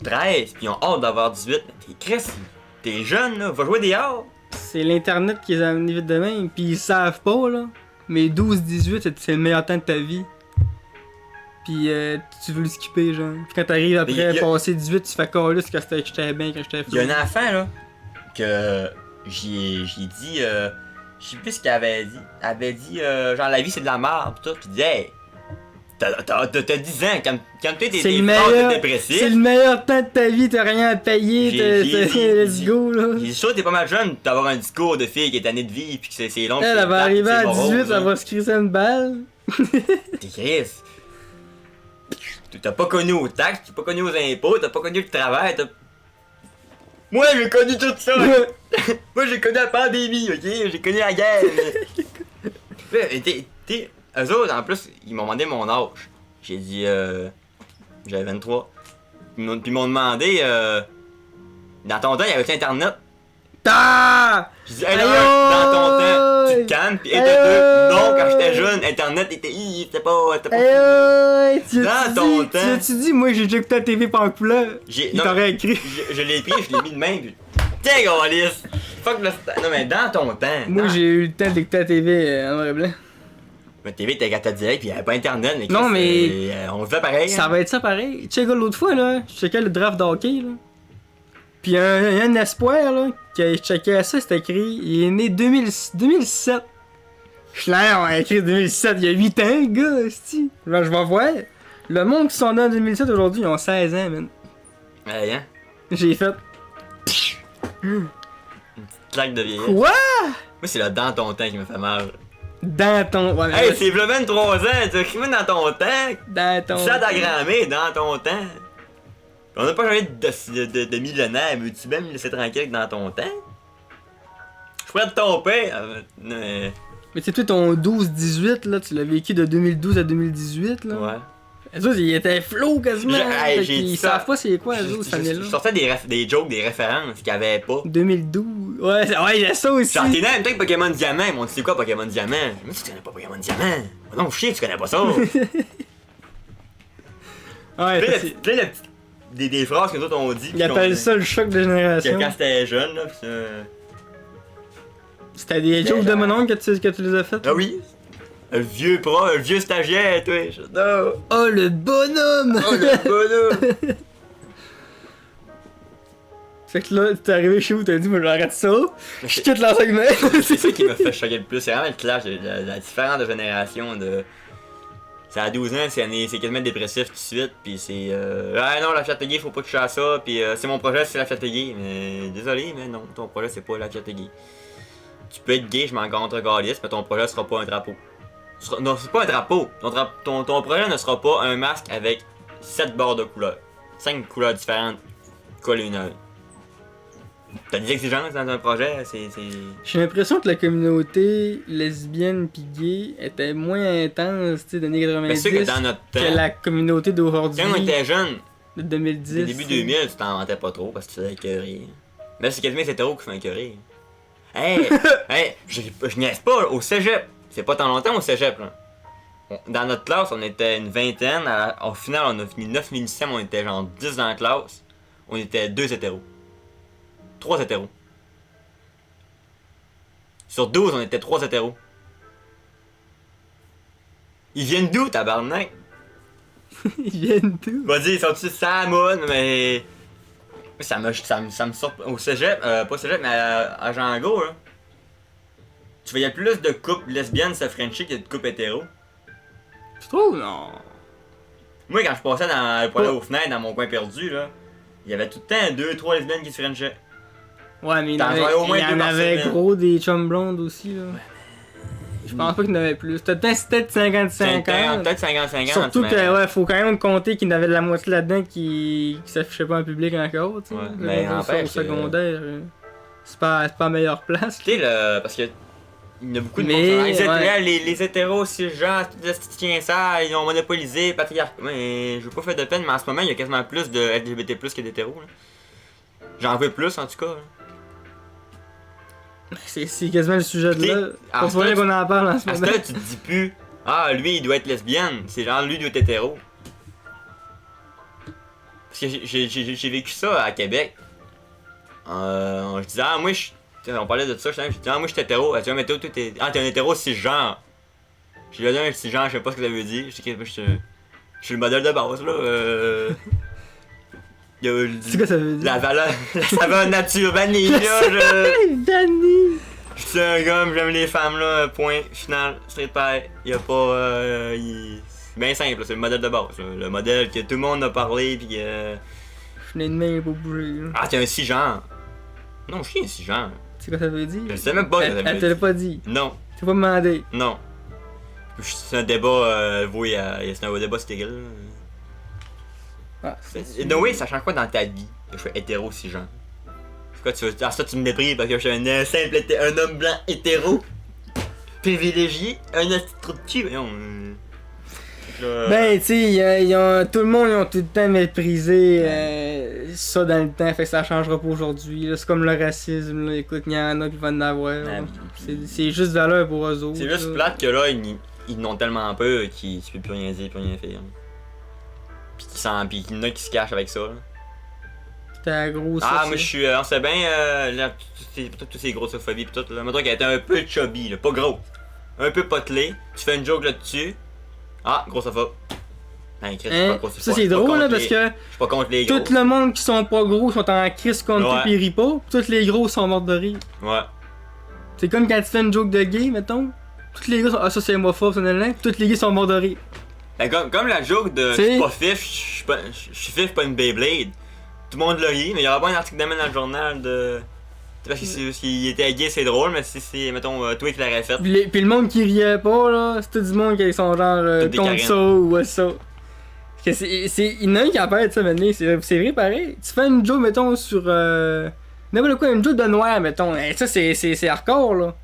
[SPEAKER 1] 13, pis ils ont hâte d'avoir 18. T'es Chris, t'es jeune, là, va jouer des arts.
[SPEAKER 2] C'est l'internet qui les a amenés vite de même, pis ils savent pas, là. Mais 12-18, c'est le meilleur temps de ta vie. Pis tu veux le skipper, genre. Pis quand t'arrives après passer 18, tu fais calus que j'étais bien, quand j'étais fou.
[SPEAKER 1] Y'a un enfant, là, que j'ai dit, je sais plus ce qu'elle avait dit. Elle avait dit, genre, la vie c'est de la merde, pis tout. Pis dit, hey, t'as 10 ans, quand t'es dépressif.
[SPEAKER 2] C'est le meilleur temps de ta vie, t'as rien à payer, let's go, là.
[SPEAKER 1] J'ai sûr, t'es pas mal jeune d'avoir un discours de fille qui est année de vie, pis que c'est long.
[SPEAKER 2] Elle va arriver à 18, elle va se crisser une balle.
[SPEAKER 1] T'es Chris. T'as pas connu aux taxes, t'as pas connu aux impôts, t'as pas connu le travail, Moi j'ai connu tout ça! Moi j'ai connu la pandémie, ok? J'ai connu la guerre! Eux autres, en plus, ils m'ont demandé mon âge. J'ai dit, j'avais 23. Puis ils m'ont demandé, dans ton temps, il y avait internet? J'ai dit, hey, dans ton temps, tu te calmes, pis et de deux, non, quand j'étais jeune, internet c'était pas dans ton temps.
[SPEAKER 2] Tu dis, moi j'ai déjà écouté la TV par couleur. Il t'aurait écrit.
[SPEAKER 1] Je l'ai pris, je l'ai mis de même, pis tiens, Gaulis! Fuck le non, mais dans ton temps.
[SPEAKER 2] Moi j'ai eu le temps d'écouter la TV en noir et blanc.
[SPEAKER 1] La TV était gâtée direct, pis y'avait pas internet, mais
[SPEAKER 2] non, mais
[SPEAKER 1] on le fait pareil.
[SPEAKER 2] Ça va être ça pareil. Tu sais, l'autre fois, là, je checkais le draft d'hockey, là. Pis il y a un espoir, là, qui a checké ça, c'était écrit, il est né 2007. Je suis là, on a écrit 2007, il y a 8 ans, le gars, c'ti. Là, je vais voir. Le monde qui sont nés en 2007 aujourd'hui, ils ont 16 ans, man.
[SPEAKER 1] Ouais, hein?
[SPEAKER 2] J'ai fait.
[SPEAKER 1] Une petite claque de vieillesse.
[SPEAKER 2] Quoi?
[SPEAKER 1] Moi, c'est le dans ton temps qui me fait mal.
[SPEAKER 2] Dans ton. Ouais,
[SPEAKER 1] hey, c'est le 23 ans, tu as écrit dans ton temps.
[SPEAKER 2] Dans ton.
[SPEAKER 1] Ça d'agrammé dans ton temps. On n'a pas jamais de millionnaire, mais tu même me laisser tranquille dans ton temps? Je pourrais te tomber.
[SPEAKER 2] Mais tu sais, toi, ton 12-18, là, tu l'as vécu de 2012 à 2018, là.
[SPEAKER 1] Ouais.
[SPEAKER 2] Les autres, ils étaient flots quasiment. Ils savent pas c'est quoi, les autres, cette année-là.
[SPEAKER 1] Je sortais des jokes, des références qu'il y avait pas.
[SPEAKER 2] 2012. Ouais, il y a ça aussi.
[SPEAKER 1] Genre, t'es né en même temps que Pokémon Diamant. Ils m'ont dit, c'est quoi Pokémon Diamant? Mais tu connais pas Pokémon Diamant. Non, chier, tu connais pas ça.
[SPEAKER 2] Ouais,
[SPEAKER 1] Plein
[SPEAKER 2] ça,
[SPEAKER 1] de,
[SPEAKER 2] c'est-
[SPEAKER 1] plein de petites- des phrases que nous autres on dit.
[SPEAKER 2] Ils appellent ça le choc de
[SPEAKER 1] Que
[SPEAKER 2] génération.
[SPEAKER 1] quand c'était jeune, là, pis
[SPEAKER 2] C'était des jokes de mon oncle que tu les as faites?
[SPEAKER 1] ah oui! Le vieux le vieux stagiaire, toi! Non!
[SPEAKER 2] Oh, le bonhomme!
[SPEAKER 1] Oh le bonhomme!
[SPEAKER 2] Fait que là, t'es arrivé chez vous, t'as dit, moi j'arrête ça, je quitte l'enseignement.
[SPEAKER 1] C'est ça qui m'a fait choquer le plus, c'est vraiment le clash, la différence de génération de. C'est à 12 ans, c'est quasiment dépressif tout de suite, pis c'est ah non, la Châteauguay, faut pas toucher à ça, pis c'est mon projet, c'est la Châteauguay, mais désolé, mais non, ton projet c'est pas la Châteauguay. Tu peux être gay, je m'en contre-calisse, mais ton projet sera pas un drapeau. Non, c'est pas un drapeau, ton projet ne sera pas un masque avec 7 bords de couleurs. 5 couleurs différentes collées une à une. T'as des exigences dans un projet, c'est.
[SPEAKER 2] J'ai l'impression que la communauté lesbienne pis gay était moins intense, tu sais, des années
[SPEAKER 1] Mais
[SPEAKER 2] 90
[SPEAKER 1] c'est que dans notre
[SPEAKER 2] que
[SPEAKER 1] temps,
[SPEAKER 2] la communauté d'aujourd'hui,
[SPEAKER 1] quand on était jeune,
[SPEAKER 2] de 2010.
[SPEAKER 1] au début 2000, tu t'en vantais pas trop parce que tu faisais écœurer. Mais là, c'est quasiment les hétéros qui font écœurer. Hey! Hey! Je niaise pas, au cégep! C'est pas tant longtemps au cégep, là. Dans notre classe, on était une vingtaine. Au final, on a fini 9 minicièmes, on était genre 10 dans la classe. On était 2 hétéros. 3 hétéros. Sur 12, on était 3 hétéros. Ils viennent d'où, tabarnak?
[SPEAKER 2] Ils viennent d'où?
[SPEAKER 1] Vas-y, ils sont-tu Samoun, mais. Ça me surprend. Au cégep, pas au cégep, mais à Django, là. Tu voyais plus de couples lesbiennes se frencher que de couples hétéros.
[SPEAKER 2] Tu trouves? Non.
[SPEAKER 1] Moi, quand je passais dans le poêle aux fenêtres, dans mon coin perdu, là, il y avait tout le temps 2-3 lesbiennes qui se frenchaient.
[SPEAKER 2] Ouais, mais il y
[SPEAKER 1] T'en
[SPEAKER 2] en avait,
[SPEAKER 1] vois au moins
[SPEAKER 2] il y
[SPEAKER 1] deux
[SPEAKER 2] en
[SPEAKER 1] par
[SPEAKER 2] avait
[SPEAKER 1] semaine.
[SPEAKER 2] gros des chums blondes aussi, là. Je pense pas qu'il y en avait plus. C'était peut-être 55 ans.
[SPEAKER 1] Peut-être 55 ans.
[SPEAKER 2] Surtout
[SPEAKER 1] mais-
[SPEAKER 2] que, ouais, faut quand même compter qu'il y en avait de la moitié là-dedans qui s'affichait pas en public encore, tu sais.
[SPEAKER 1] Ouais,
[SPEAKER 2] Le
[SPEAKER 1] mais
[SPEAKER 2] niveau
[SPEAKER 1] n'empêche
[SPEAKER 2] au secondaire, c'est pas la meilleure place.
[SPEAKER 1] Tu sais, parce que. Il y a beaucoup de
[SPEAKER 2] Mais,
[SPEAKER 1] monde qui sont,
[SPEAKER 2] ouais.
[SPEAKER 1] les hétéros, cisgenres, tout ce qui tient ça, ils ont monopolisé, patriarcat. Mais je veux pas faire de peine, mais en ce moment, il y a quasiment plus de LGBT que d'hétéros. Là. J'en veux plus, en tout cas. Là.
[SPEAKER 2] C'est quasiment le sujet de
[SPEAKER 1] Puis,
[SPEAKER 2] là.
[SPEAKER 1] à
[SPEAKER 2] C'est
[SPEAKER 1] ce
[SPEAKER 2] pour rien
[SPEAKER 1] temps,
[SPEAKER 2] qu'on en parle en ce
[SPEAKER 1] À ce
[SPEAKER 2] moment.
[SPEAKER 1] temps, tu te dis plus, ah, lui, il doit être lesbienne. C'est genre, lui, il doit être hétéro. Parce que j'ai vécu ça à Québec. Je disais, ah, moi, on parlait de ça, je disais, ah, moi, je suis hétéro. Elle dit, ah, mais toi, t'es un hétéro cisgenre. J'ai dit, un cisgenre, je sais pas ce que ça veut dire. Je dis, je suis le modèle de base, là. Il y a
[SPEAKER 2] C'est quoi ça veut dire?
[SPEAKER 1] la valeur, la saveur nature vanille, là.
[SPEAKER 2] Hey, Danny!
[SPEAKER 1] Je suis un gars, j'aime les femmes, là, point, final, straight pie. Y a pas. C'est bien simple, là, c'est le modèle de base, là. Le modèle que tout le monde a parlé, pis que.
[SPEAKER 2] Je venais de main pour bouger. là.
[SPEAKER 1] Ah, t'es un cisgenre. Non, je suis un cisgenre.
[SPEAKER 2] C'est quoi ça veut dire?
[SPEAKER 1] Je sais même pas ce que ça
[SPEAKER 2] Elle
[SPEAKER 1] veut
[SPEAKER 2] te l'a
[SPEAKER 1] dire.
[SPEAKER 2] pas dit.
[SPEAKER 1] Non,
[SPEAKER 2] T'as pas demandé.
[SPEAKER 1] non. C'est un débat voué à. C'est un débat stérile.
[SPEAKER 2] Ah,
[SPEAKER 1] Et donc, oui, ça change quoi dans ta vie que je sois hétéro cisgenre? C'est quoi, tu veux. Ah, ça, tu me méprises parce que je suis un simple un homme blanc hétéro. Privilégié. Un petit trou de cul. Voyons,
[SPEAKER 2] Ben, tu sais, tout le monde ils ont tout le temps méprisé ça dans le temps, fait que ça changera pas aujourd'hui. là. C'est comme le racisme, là. Écoute, il y en a qui vont en avoir. là. C'est juste valeur pour eux autres.
[SPEAKER 1] C'est juste
[SPEAKER 2] là.
[SPEAKER 1] plate que là, ils n'ont tellement peur qu'ils ne peuvent plus rien dire, plus rien faire. Pis qu'il y en a qui se cachent avec ça. Là.
[SPEAKER 2] C'était la grosse.
[SPEAKER 1] Ah, moi je suis. On sait bien, toutes ces grossophobies pis tout. Là. Mettons qu'elle était un peu chubby, là, pas gros. Un peu potelé. Tu fais une joke là-dessus. Ah, grossophobe. Ben, Chris, je suis pas grossophobe.
[SPEAKER 2] Ça, c'est
[SPEAKER 1] Je suis pas
[SPEAKER 2] drôle, là,
[SPEAKER 1] contre
[SPEAKER 2] parce
[SPEAKER 1] les-
[SPEAKER 2] que
[SPEAKER 1] Je suis pas contre les gros.
[SPEAKER 2] tout le monde qui sont pas gros sont en crise contre
[SPEAKER 1] Ouais.
[SPEAKER 2] toi pis ils rient pas. Pis tous les gros sont morts de rire.
[SPEAKER 1] Ouais.
[SPEAKER 2] C'est comme quand tu fais une joke de gay, mettons. Tous les gars sont. Ah, ça c'est homophobe, ça, nanana. Pis tous les gays sont morts de rire.
[SPEAKER 1] Ben, comme la joke de. Je
[SPEAKER 2] C'est-
[SPEAKER 1] suis pas fif, je suis fif, pas une Beyblade. Tout le monde le rit, mais il y aura pas un article demain dans le journal de. Parce qu'il était gay, c'est drôle, mais si c'est, mettons, toi qui l'aurais fait.
[SPEAKER 2] Pis le monde qui riait pas, là, c'est tout du monde qui sont genre
[SPEAKER 1] Tout des
[SPEAKER 2] contre
[SPEAKER 1] Karen.
[SPEAKER 2] ça ou ça. Parce que il y en a un qui appelle ça maintenant, c'est vrai pareil. Tu fais une joke, mettons, sur. N'importe quoi, une joke de noir, mettons. Ça, c'est hardcore, là.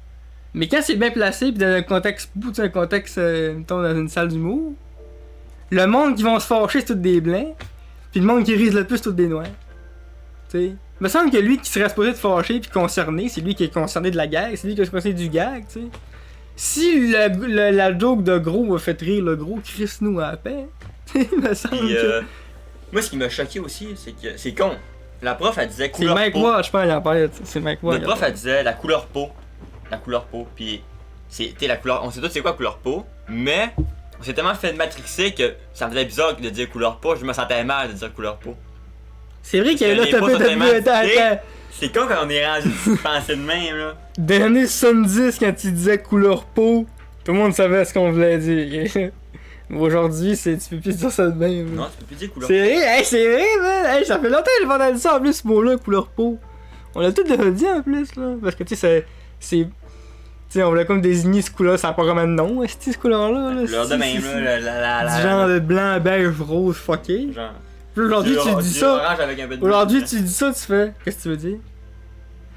[SPEAKER 2] Mais quand c'est bien placé, pis dans un contexte, un contexte, mettons, dans une salle d'humour, le monde qui vont se fâcher, c'est tous des blancs. Pis le monde qui rise le plus, c'est tous des noirs. Tu sais. Il me semble que lui qui serait supposé être fâché puis concerné, c'est lui qui est concerné de la gag, c'est lui qui est concerné du gag, tu sais. Si la joke de gros a fait rire le gros, Chris nous à la paix. Il me semble
[SPEAKER 1] Pis,
[SPEAKER 2] que.
[SPEAKER 1] Moi, ce qui m'a choqué aussi, c'est que c'est con. La prof, elle disait
[SPEAKER 2] C'est
[SPEAKER 1] couleur
[SPEAKER 2] Mike
[SPEAKER 1] peau.
[SPEAKER 2] Ward, je pense, il en parlait. C'est Mike Ward.
[SPEAKER 1] Notre prof, elle disait la couleur peau. La couleur peau. Puis, c'était la couleur. On sait tous c'est quoi couleur peau. Mais, on s'est tellement fait matrixer que ça me faisait bizarre de dire couleur peau. Je me sentais mal de dire couleur peau.
[SPEAKER 2] C'est vrai qu'il y a là,
[SPEAKER 1] Parce que les
[SPEAKER 2] t'as
[SPEAKER 1] pots
[SPEAKER 2] vu, attends.
[SPEAKER 1] C'est con quand on est rendu penser de même, là.
[SPEAKER 2] Dans les années 70, quand il disait couleur peau, tout le monde savait ce qu'on voulait dire. Mais aujourd'hui, tu peux plus dire ça de même.
[SPEAKER 1] Non, tu peux plus dire couleur
[SPEAKER 2] C'est vrai, c'est vrai, man. Hey, ça fait longtemps que j'ai pas entendu ça en plus, ce mot-là, couleur peau. On l'a tout déjà dit en plus, là. Parce que, tu sais, c'est. Tu sais, on voulait comme désigner ce couleur, ça n'a pas vraiment de nom, cette couleur-là. Là,
[SPEAKER 1] couleur de même, là.
[SPEAKER 2] Du genre de blanc, beige, rose, fucké.
[SPEAKER 1] Genre.
[SPEAKER 2] Puis aujourd'hui, tu dis ça.
[SPEAKER 1] Orange avec un peu de
[SPEAKER 2] Aujourd'hui,
[SPEAKER 1] bleu.
[SPEAKER 2] tu dis ça, tu fais. Qu'est-ce que tu veux dire?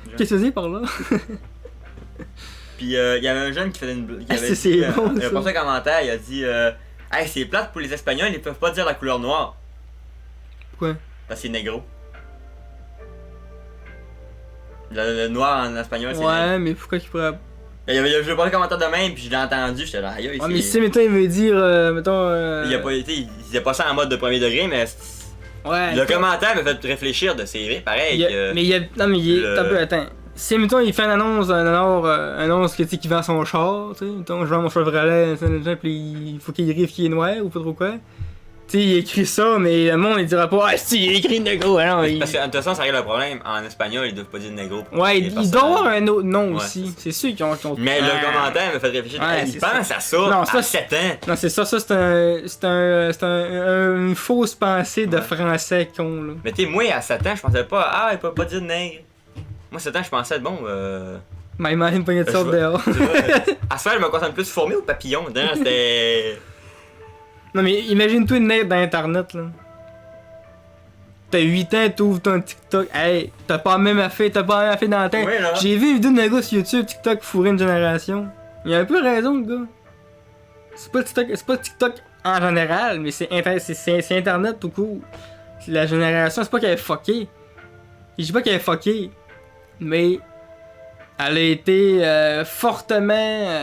[SPEAKER 1] Genre.
[SPEAKER 2] Qu'est-ce que tu veux dire par là?
[SPEAKER 1] Puis il y avait un jeune qui faisait une. Qui avait
[SPEAKER 2] c'est
[SPEAKER 1] dit,
[SPEAKER 2] bon,
[SPEAKER 1] il a
[SPEAKER 2] ça.
[SPEAKER 1] passé un commentaire, il a dit hey, c'est plate pour les Espagnols, ils peuvent pas dire la couleur noire.
[SPEAKER 2] Pourquoi?
[SPEAKER 1] Parce que c'est négro. Le noir en espagnol, c'est
[SPEAKER 2] Ouais,
[SPEAKER 1] négro.
[SPEAKER 2] mais pourquoi qu'il pourrait.
[SPEAKER 1] Il a pas le commentaire de même, puis je l'ai entendu, j'étais là, aïe,
[SPEAKER 2] Ouais, mais si, mettons, il veut dire. Mettons.
[SPEAKER 1] Il a pas été. Il disait pas ça en mode de premier degré, mais.
[SPEAKER 2] Ouais.
[SPEAKER 1] Le commentaire m'a fait réfléchir de c'est vrai, pareil. que-
[SPEAKER 2] Mais il y a. Non, mais il est.
[SPEAKER 1] le-
[SPEAKER 2] T'as peu, attends. Si, mettons, il fait une annonce, que, tu sais, qu'il vend son char, tu sais. Mettons, je vends mon Chevrolet, puis il faut qu'il écrive qu'il est noir ou pas trop quoi. Tu sais, il écrit ça, mais le monde, il dira pas, ah, si, il écrit négro, ah non.
[SPEAKER 1] Parce que, de toute façon, ça règle le problème. En espagnol, ils doivent pas dire négro. pour
[SPEAKER 2] Ouais,
[SPEAKER 1] les
[SPEAKER 2] il
[SPEAKER 1] personnes.
[SPEAKER 2] doit avoir un autre nom
[SPEAKER 1] Ouais,
[SPEAKER 2] aussi. C'est sûr qu'ils ont.
[SPEAKER 1] Mais
[SPEAKER 2] Ouais.
[SPEAKER 1] le commentaire m'a fait réfléchir.
[SPEAKER 2] Ouais,
[SPEAKER 1] Hey,
[SPEAKER 2] c'est
[SPEAKER 1] il pense à ça
[SPEAKER 2] Non,
[SPEAKER 1] à
[SPEAKER 2] ça,
[SPEAKER 1] 7 ans.
[SPEAKER 2] Non, c'est ça, une fausse pensée de
[SPEAKER 1] Ouais.
[SPEAKER 2] français con, là.
[SPEAKER 1] Mais tu sais, moi, à 7 ans, je pensais pas, il peut pas dire nègre. Moi, à 7 ans, je pensais, bon,
[SPEAKER 2] Ma mère me pognait de
[SPEAKER 1] Je
[SPEAKER 2] sorte
[SPEAKER 1] vois.
[SPEAKER 2] dehors.
[SPEAKER 1] tu vois, à ça, je me concentre plus fourmi ou papillon. D'ailleurs, c'était.
[SPEAKER 2] Non, mais imagine-toi une naître d'internet, là. T'as 8 ans, t'ouvres ton TikTok. Hey, t'as pas même fait dans la tête.
[SPEAKER 1] Ouais, là.
[SPEAKER 2] J'ai vu une vidéo d'un gars sur YouTube, TikTok fourrer une génération. Il a un peu raison, le gars. C'est pas TikTok en général, mais c'est Internet tout court. La génération, c'est pas qu'elle est fuckée. Je dis pas qu'elle est fuckée, mais elle a été fortement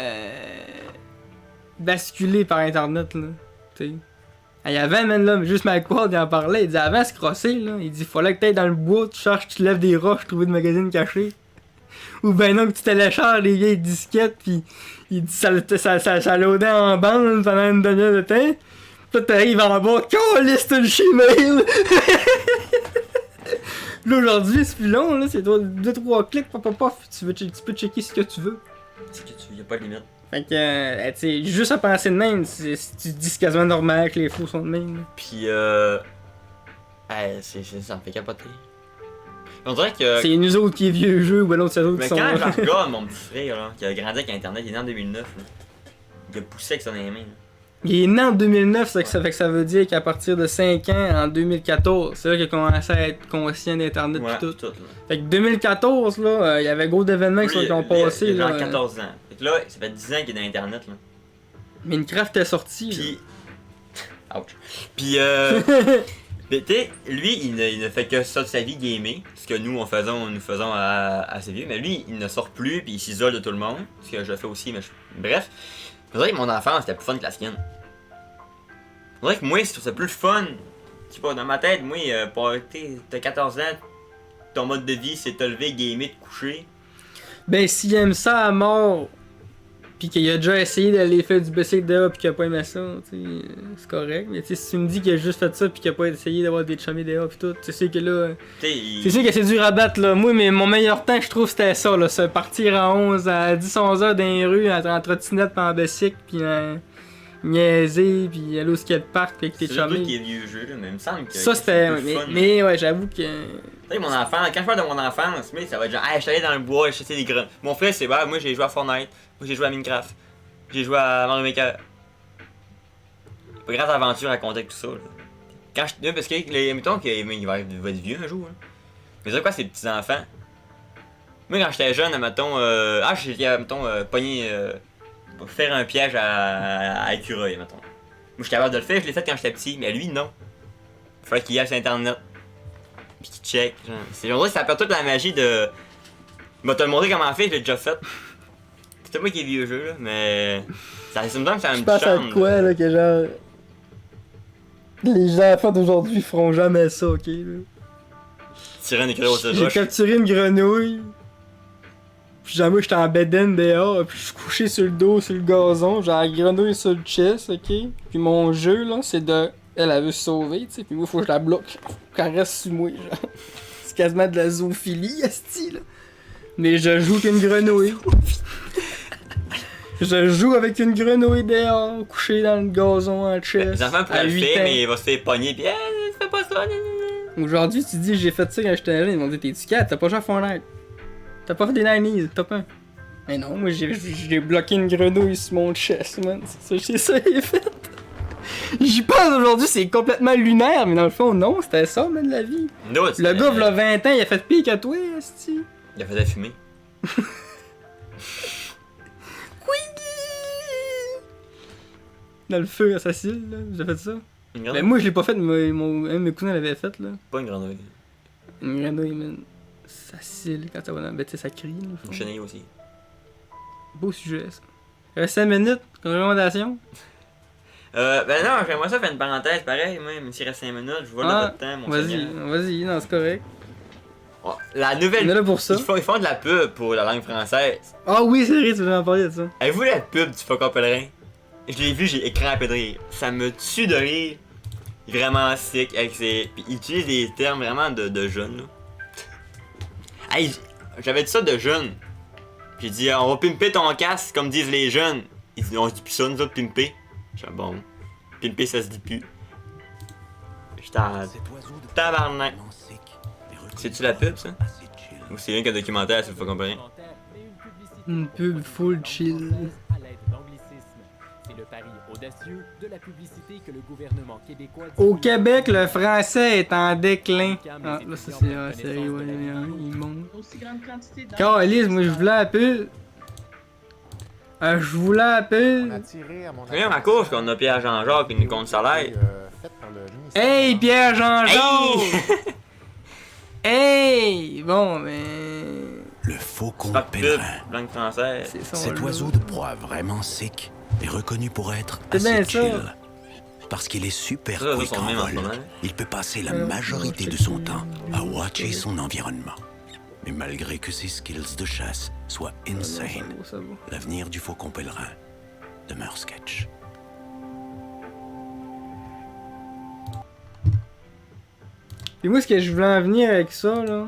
[SPEAKER 2] basculée par Internet, là. Tu sais. Il y avait même là, juste Mike Ward, il en parlait, il dit avant de se crosser, là, il dit fallait que t'ailles dans le bois, tu cherches, tu lèves des roches, trouver des magazines cachés. Ou ben non, que tu télécharges les vieilles disquettes, pis il dit ça loadait en bande pendant une demi-heure de temps. Puis là t'arrives en bas, caliste le Gmail! Là aujourd'hui c'est plus long, là, c'est 2-3 clics, pop, tu peux checker ce que tu veux.
[SPEAKER 1] C'est que tu y a pas de limite.
[SPEAKER 2] Fait que, tu sais, juste à penser de même, tu dis c'est quasiment normal que les faux sont de même. Là.
[SPEAKER 1] Puis, ça me fait capoter. On dirait que.
[SPEAKER 2] C'est nous autres qui est vieux jeu ou ben l'autre c'est eux autres
[SPEAKER 1] Mais
[SPEAKER 2] qui sont.
[SPEAKER 1] quand je regarde mon petit frère, là, qui a grandi avec Internet, il est né en 2009, là. Il a poussé avec ça dans les mains, là.
[SPEAKER 2] Il est né en 2009, ça fait que ça veut dire qu'à partir de 5 ans, en 2014, c'est là qu'il a commencé à être conscient d'Internet
[SPEAKER 1] Ouais,
[SPEAKER 2] pis tout.
[SPEAKER 1] tout, là.
[SPEAKER 2] Fait que 2014, là, il y avait gros d'événements qui ont passé.
[SPEAKER 1] Il a
[SPEAKER 2] Là,
[SPEAKER 1] genre 14 ans. Fait que là, ça fait 10 ans qu'il est dans Internet, là.
[SPEAKER 2] Minecraft est sorti.
[SPEAKER 1] Puis. Ouch. Puis, mais tu sais, lui, il ne fait que ça de sa vie gamer. Ce que nous faisons à ses vieux. Mais lui, il ne sort plus, puis il s'isole de tout le monde. Ce que je fais aussi, mais bref. Je dirais que mon enfance c'était plus fun que la sienne. Je dirais que moi, je trouve ça plus fun. Je sais pas, dans ma tête, moi, t'as 14 ans, ton mode de vie, c'est te lever, gamer, te coucher.
[SPEAKER 2] Ben, s'il aime ça à mort, pis qu'il a déjà essayé d'aller faire du basic dehors pis qu'il a pas aimé ça, c'est correct. Mais si tu me dis qu'il a juste fait ça pis qu'il a pas essayé d'avoir des chummies dehors pis tout, tu sais que là. C'est sûr que c'est dur à battre là. Moi, mais mon meilleur temps, je trouve, c'était ça là. Se partir à 10-11 heures dans les rues, en trottinette pis en basic pis niaiser pis aller au skatepark pis avec tes
[SPEAKER 1] C'est surtout
[SPEAKER 2] chummies.
[SPEAKER 1] qu'il est vieux jeu, là, mais il me semble que.
[SPEAKER 2] Ça c'était. Mais ouais, j'avoue que.
[SPEAKER 1] Tu sais, mon enfant, quand je parle de mon enfance, mais ça va être genre, je suis allé dans le bois, je chassais des graines. Mon frère, c'est moi j'ai joué à Fortnite, moi j'ai joué à Minecraft, j'ai joué à Mario Maker. Pas grande aventure à raconter avec tout ça. Là. Quand je. Parce que, mettons qu'il va être vieux un jour. Hein. Mais c'est quoi ces petits-enfants? Moi, quand j'étais jeune, mettons, j'ai, mettons, pogné, pour faire un piège à écureuil, mettons. Moi, je suis capable de le faire, je l'ai fait quand j'étais petit, mais lui, non. Il fallait qu'il aille sur Internet. Pis qu'il check. On dirait que ça perd toute la magie de. Bah, te le montrer comment faire, je l'ai déjà fait. C'est moi qui ai vieux jeu, là, mais. Ça me donne que ça me
[SPEAKER 2] Je pense à
[SPEAKER 1] chante.
[SPEAKER 2] quoi là, que genre. Les enfants d'aujourd'hui feront jamais ça, ok? Là.
[SPEAKER 1] Tirer un écureuil au
[SPEAKER 2] J'ai
[SPEAKER 1] roche.
[SPEAKER 2] capturé une grenouille. Puis jamais j'étais en bedaine dehors, puis je suis couché sur le dos, sur le gazon, j'ai la grenouille sur le chest, ok? Puis mon jeu, là, c'est de... Elle veut se sauver, tu sais, puis moi, faut que je la bloque. Faut qu'elle reste sur moi, genre. C'est quasiment de la zoophilie, esti, là. Mais je joue qu'une grenouille. Je joue avec une grenouille dehors, couché dans le gazon en chest.
[SPEAKER 1] Les enfants pourraient
[SPEAKER 2] à
[SPEAKER 1] le
[SPEAKER 2] 8
[SPEAKER 1] faire,
[SPEAKER 2] ans.
[SPEAKER 1] mais il va se faire pogner, pis fais pas ça,
[SPEAKER 2] Aujourd'hui, tu dis j'ai fait ça quand j'étais jeune, ils m'ont dit t'es-tu 4, t'as pas joué à Fortnite. T'as pas fait des 90s, top 1. Mais non, moi j'ai bloqué une grenouille sur mon chest, man. C'est ça que j'ai fait. J'y pense aujourd'hui, c'est complètement lunaire, mais dans le fond, non, c'était ça, man, la vie.
[SPEAKER 1] No,
[SPEAKER 2] Le gars, il a 20 ans, il a fait pire que toi, esti.
[SPEAKER 1] Il a fait de la fumée.
[SPEAKER 2] Dans le feu assassin, là, j'ai fait ça.
[SPEAKER 1] Une
[SPEAKER 2] Mais
[SPEAKER 1] grenouille?
[SPEAKER 2] moi, je l'ai pas fait, mais un de mes cousins l'avait fait, là.
[SPEAKER 1] Pas une grenouille.
[SPEAKER 2] Une grenouille, man. Ça cille quand ça va dans... Ben, tu sais, ça crie, là. au fond.
[SPEAKER 1] Une chenille aussi.
[SPEAKER 2] Beau sujet, ça. Il reste 5 minutes, comme recommandation.
[SPEAKER 1] Ben non, j'aimerais ça faire une parenthèse pareil, moi, même s'il reste 5 minutes, je vois là votre temps, mon
[SPEAKER 2] Vas-y,
[SPEAKER 1] seigneur.
[SPEAKER 2] vas-y, non, c'est correct.
[SPEAKER 1] Oh, la
[SPEAKER 2] On est
[SPEAKER 1] nouvelle.
[SPEAKER 2] là pour ça.
[SPEAKER 1] Ils font de la pub pour la langue française.
[SPEAKER 2] Ah oui, c'est vrai, tu veux en parler de ça.
[SPEAKER 1] Avez-vous la pub du Faucon Pèlerin? Je l'ai vu, j'ai écrapé de rire. Ça me tue de rire. Il est vraiment sick avec ses. Puis il utilise des termes vraiment de jeunes, là. Hey, j'avais dit ça de jeunes. J'ai dit, on va pimper ton casque comme disent les jeunes. Ils disent, on se dit plus ça, nous autres, pimper. Je dis, bon. Pimper, ça se dit plus. J'étais en tabarnak. C'est-tu la pub, ça? Ou c'est rien qu'un documentaire sur le Faucon Pèlerin?
[SPEAKER 2] Une pub full chill.
[SPEAKER 4] À l'aide d'anglicisme. C'est le pari audacieux de la publicité que le gouvernement québécois...
[SPEAKER 2] Au Québec, le français est en déclin. Ah, là, ça c'est sérieux, ouais, il monte.
[SPEAKER 5] Aussi grande quantité d'armes.
[SPEAKER 2] Carlis, moi je voulais la pub. Je voulais la pub.
[SPEAKER 1] Regarde ma course qu'on a Pierre Jean-Jacques et une compte salaire.
[SPEAKER 2] Hey, Pierre Jean-Jean!
[SPEAKER 1] Hey!
[SPEAKER 2] Hey! Bon, mais.
[SPEAKER 6] Le faucon
[SPEAKER 1] Pas de pub,
[SPEAKER 6] pèlerin.
[SPEAKER 1] langue française.
[SPEAKER 2] C'est son
[SPEAKER 6] Cet
[SPEAKER 2] jeu.
[SPEAKER 6] oiseau de proie vraiment sick est reconnu pour être
[SPEAKER 2] C'est bien
[SPEAKER 6] assez
[SPEAKER 2] ça.
[SPEAKER 6] chill. Parce qu'il est super
[SPEAKER 1] Ça,
[SPEAKER 6] quick
[SPEAKER 1] sont
[SPEAKER 6] en
[SPEAKER 1] même en
[SPEAKER 6] vol,
[SPEAKER 1] ce moment.
[SPEAKER 6] il peut passer la
[SPEAKER 2] Ouais,
[SPEAKER 6] majorité
[SPEAKER 2] ouais,
[SPEAKER 6] de
[SPEAKER 2] c'est
[SPEAKER 6] son
[SPEAKER 2] cool.
[SPEAKER 6] temps à watcher son environnement. Mais malgré que ses skills de chasse soient insane,
[SPEAKER 2] Ça vaut.
[SPEAKER 6] l'avenir du faucon pèlerin demeure sketch.
[SPEAKER 2] Et moi, ce que je voulais en venir avec ça, là,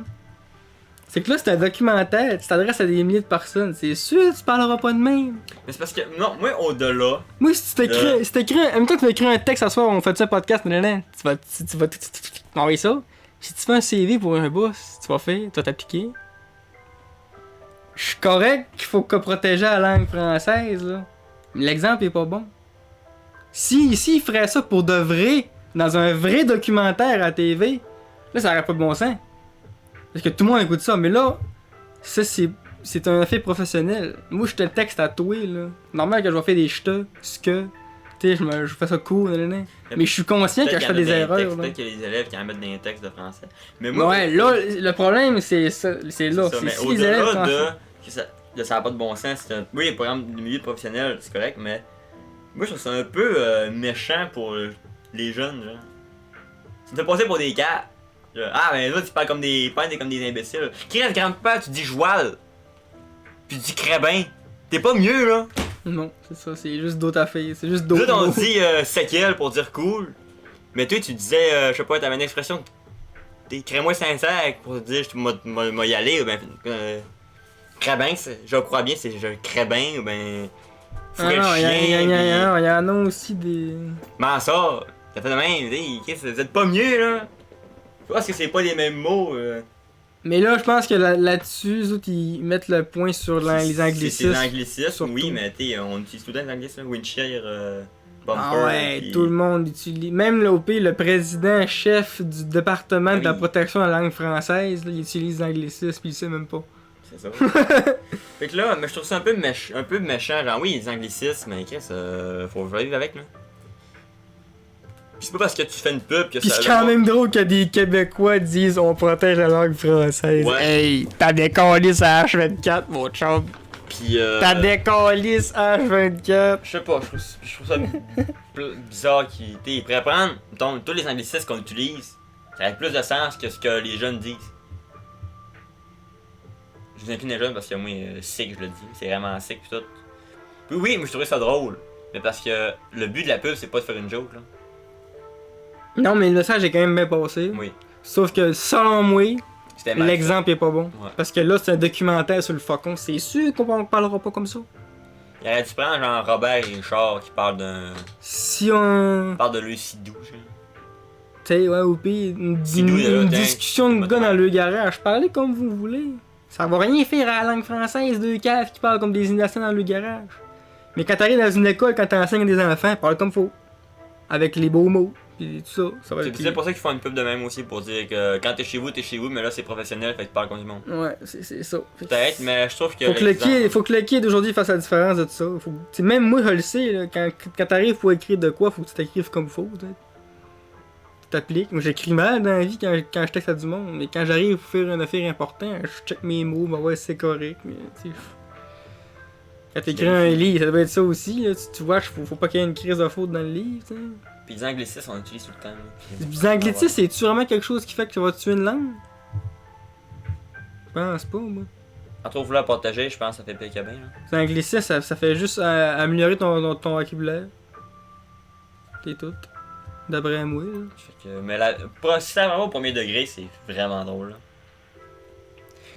[SPEAKER 2] c'est que là, c'est un documentaire, tu t'adresses à des milliers de personnes. C'est sûr, tu parleras pas de même.
[SPEAKER 1] Mais c'est parce que, non, moi, au-delà,
[SPEAKER 2] Moi, si tu t'écris, en même temps que tu m'écris un texte à soir, on fait ça un podcast, tu vas m'envoyer ça. Si tu fais un CV pour un boss, tu vas faire, tu vas t'appliquer. Je suis correct qu'il faut que protéger la langue française, là. Mais l'exemple est pas bon. Si il ferait ça pour de vrai, dans un vrai documentaire à TV, là, ça aurait pas de bon sens. Parce que tout le monde écoute ça, mais là, ça, c'est un fait professionnel. Moi, je te texte à toi, là. Normal que je vais faire des ch'tas, ce que. Tu sais, je fais ça cool, nan. Mais je suis conscient que je fais des erreurs, là.
[SPEAKER 1] Peut-être qu'il y a des élèves qui en mettent dans les textes de français. Mais moi,
[SPEAKER 2] Ouais, là, le problème, c'est ça. C'est là.
[SPEAKER 1] ça,
[SPEAKER 2] C'est
[SPEAKER 1] mais
[SPEAKER 2] si les élèves.
[SPEAKER 1] au-delà
[SPEAKER 2] pensent-
[SPEAKER 1] que ça n'a pas de bon sens, c'est un... Oui, les programmes du milieu professionnel, c'est correct, mais moi, je trouve ça un peu méchant pour les jeunes, genre. Tu te fais passer pour des cas. Ah, ben là, tu parles comme des imbéciles. Qui reste grand-père, tu dis joual. Puis tu dis crébin. T'es pas mieux, là.
[SPEAKER 2] Non, c'est ça, c'est juste d'autres affaires. C'est juste
[SPEAKER 1] Nous
[SPEAKER 2] d'autres.
[SPEAKER 1] autres, on
[SPEAKER 2] mots.
[SPEAKER 1] dit séquelle pour dire cool. Mais toi, tu disais, je sais pas, t'avais une expression. T'es crée-moi sincère pour dire, je m'y aller, ou ben. Crébin, je crois bien, c'est crébin, ou ben.
[SPEAKER 2] Ah
[SPEAKER 1] Fourrer le
[SPEAKER 2] non,
[SPEAKER 1] chien.
[SPEAKER 2] il y en a aussi des.
[SPEAKER 1] Mais ça, ça fait de même, vous êtes pas mieux, là. Je pense que c'est pas les mêmes mots.
[SPEAKER 2] Mais là, je pense que là-dessus, les autres, ils mettent le point sur les
[SPEAKER 1] C'est
[SPEAKER 2] anglicismes.
[SPEAKER 1] l'anglicisme,
[SPEAKER 2] surtout.
[SPEAKER 1] oui, mais on utilise tout le temps l'anglicisme. Windshield, bumper.
[SPEAKER 2] Ah ouais,
[SPEAKER 1] puis-
[SPEAKER 2] tout le monde utilise. Même l'OP, le président chef du département de la
[SPEAKER 1] Oui.
[SPEAKER 2] protection de la langue française, là, il utilise l'anglicisme, puis il sait même pas.
[SPEAKER 1] C'est ça. Fait que là, mais je trouve ça un peu méchant. Genre, oui, les anglicismes, mais Chris, faut vivre avec, là. Pis c'est pas parce que tu fais une pub que
[SPEAKER 2] Puis
[SPEAKER 1] ça.
[SPEAKER 2] c'est quand même drôle que des Québécois disent on protège la langue française.
[SPEAKER 1] Ouais.
[SPEAKER 2] Hey, t'as des colis à H24, mon chum.
[SPEAKER 1] Puis
[SPEAKER 2] Ta décalisse H24.
[SPEAKER 1] je sais pas, je trouve ça bizarre qu'il pourrait prendre, mettons, tous les anglicismes qu'on utilise, ça a plus de sens que ce que les jeunes disent. Je dis plus les jeunes parce que moi, sick, je le dis, c'est vraiment sick pis tout. Puis oui, moi je trouvais ça drôle, mais parce que le but de la pub, c'est pas de faire une joke, là.
[SPEAKER 2] Non, mais le message est quand même bien passé.
[SPEAKER 1] Oui.
[SPEAKER 2] Sauf que selon moi,
[SPEAKER 1] C'était mal fait.
[SPEAKER 2] l'exemple est pas bon.
[SPEAKER 1] Ouais.
[SPEAKER 2] Parce que là, c'est un documentaire sur le faucon. C'est sûr qu'on parlera pas comme ça.
[SPEAKER 1] Il aurait dû prendre genre Robert Richard qui parle
[SPEAKER 2] Si on.
[SPEAKER 1] parle de lui Sidou, genre.
[SPEAKER 2] Tu sais, ouais, ou pis une
[SPEAKER 1] Sidou, là, tiens,
[SPEAKER 2] discussion de
[SPEAKER 1] c'est
[SPEAKER 2] gars
[SPEAKER 1] pas
[SPEAKER 2] dans le garage. Parlez comme vous voulez. Ça va rien faire à la langue française, deux caves qui parlent comme des innocents dans le garage. Mais quand t'arrives dans une école, quand t'enseignes des enfants, parle comme faut. Avec les beaux mots, pis tout ça. Ça va être.
[SPEAKER 1] C'est pour ça qu'ils font une pub de même aussi, pour dire que quand t'es chez vous, mais là c'est professionnel, fait que tu parles comme du monde.
[SPEAKER 2] Ouais, c'est ça. Fait que
[SPEAKER 1] Peut-être, mais je trouve que.
[SPEAKER 2] faut que le kid d'aujourd'hui fasse la différence de tout ça. T'sais, même moi, je le sais, là, quand t'arrives pour écrire de quoi, faut que tu t'écrives comme faut. Tu t'appliques. Moi, j'écris mal dans la vie quand je texte à du monde, mais quand j'arrive pour faire une affaire importante, je check mes mots, ben ouais, c'est correct. Mais, quand t'écris un livre, ça doit être ça aussi. Là, tu vois, faut pas qu'il y ait une crise de faute dans le livre. T'sais.
[SPEAKER 1] Puis les anglicismes, on utilise tout le temps. Là.
[SPEAKER 2] Les anglicismes, c'est-tu vraiment quelque chose qui fait que tu vas tuer une langue? Je pense pas, moi.
[SPEAKER 1] En trop vouloir partager, je pense que ça fait pire que bien.
[SPEAKER 2] Les anglicismes, ça fait juste améliorer ton vocabulaire. C'est tout. D'après moi. Là.
[SPEAKER 1] Mais si c'est vraiment au premier degré, c'est vraiment drôle. Là.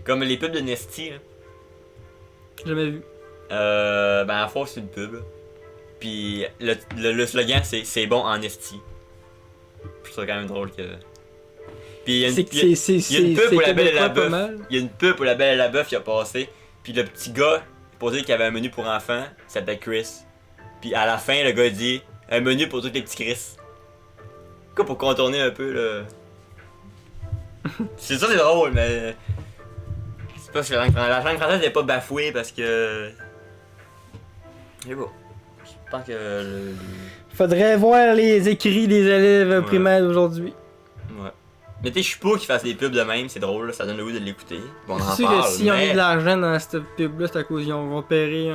[SPEAKER 1] Comme les pubs de Nesty. Là.
[SPEAKER 2] Jamais vu.
[SPEAKER 1] Ben à la fois c'est une pub. Là. Puis le slogan c'est bon en esti. Je trouve ça quand même drôle que. Puis il y a une pub pour la Belle et la Bœuf. Il y a une pub pour la Belle et la Bœuf qui a passé. Puis le petit gars, pour dire qu'il y avait un menu pour enfants, il s'appelait Chris. Puis à la fin, le gars dit un menu pour tous les petits Chris. Quoi pour contourner un peu le. C'est ça, c'est drôle, mais. C'est pas que la langue française n'est pas bafouée parce que. Je sais pas. Tant que
[SPEAKER 2] Faudrait voir les écrits des élèves primaires d'aujourd'hui.
[SPEAKER 1] Ouais. Mais tu sais, je suis pas qu'ils fassent des pubs de même, c'est drôle, ça donne le goût de l'écouter. Bon, on en
[SPEAKER 2] C'est sûr
[SPEAKER 1] parle,
[SPEAKER 2] que si on
[SPEAKER 1] mais...
[SPEAKER 2] a de l'argent dans cette pub-là, c'est à cause qu'ils ont repéré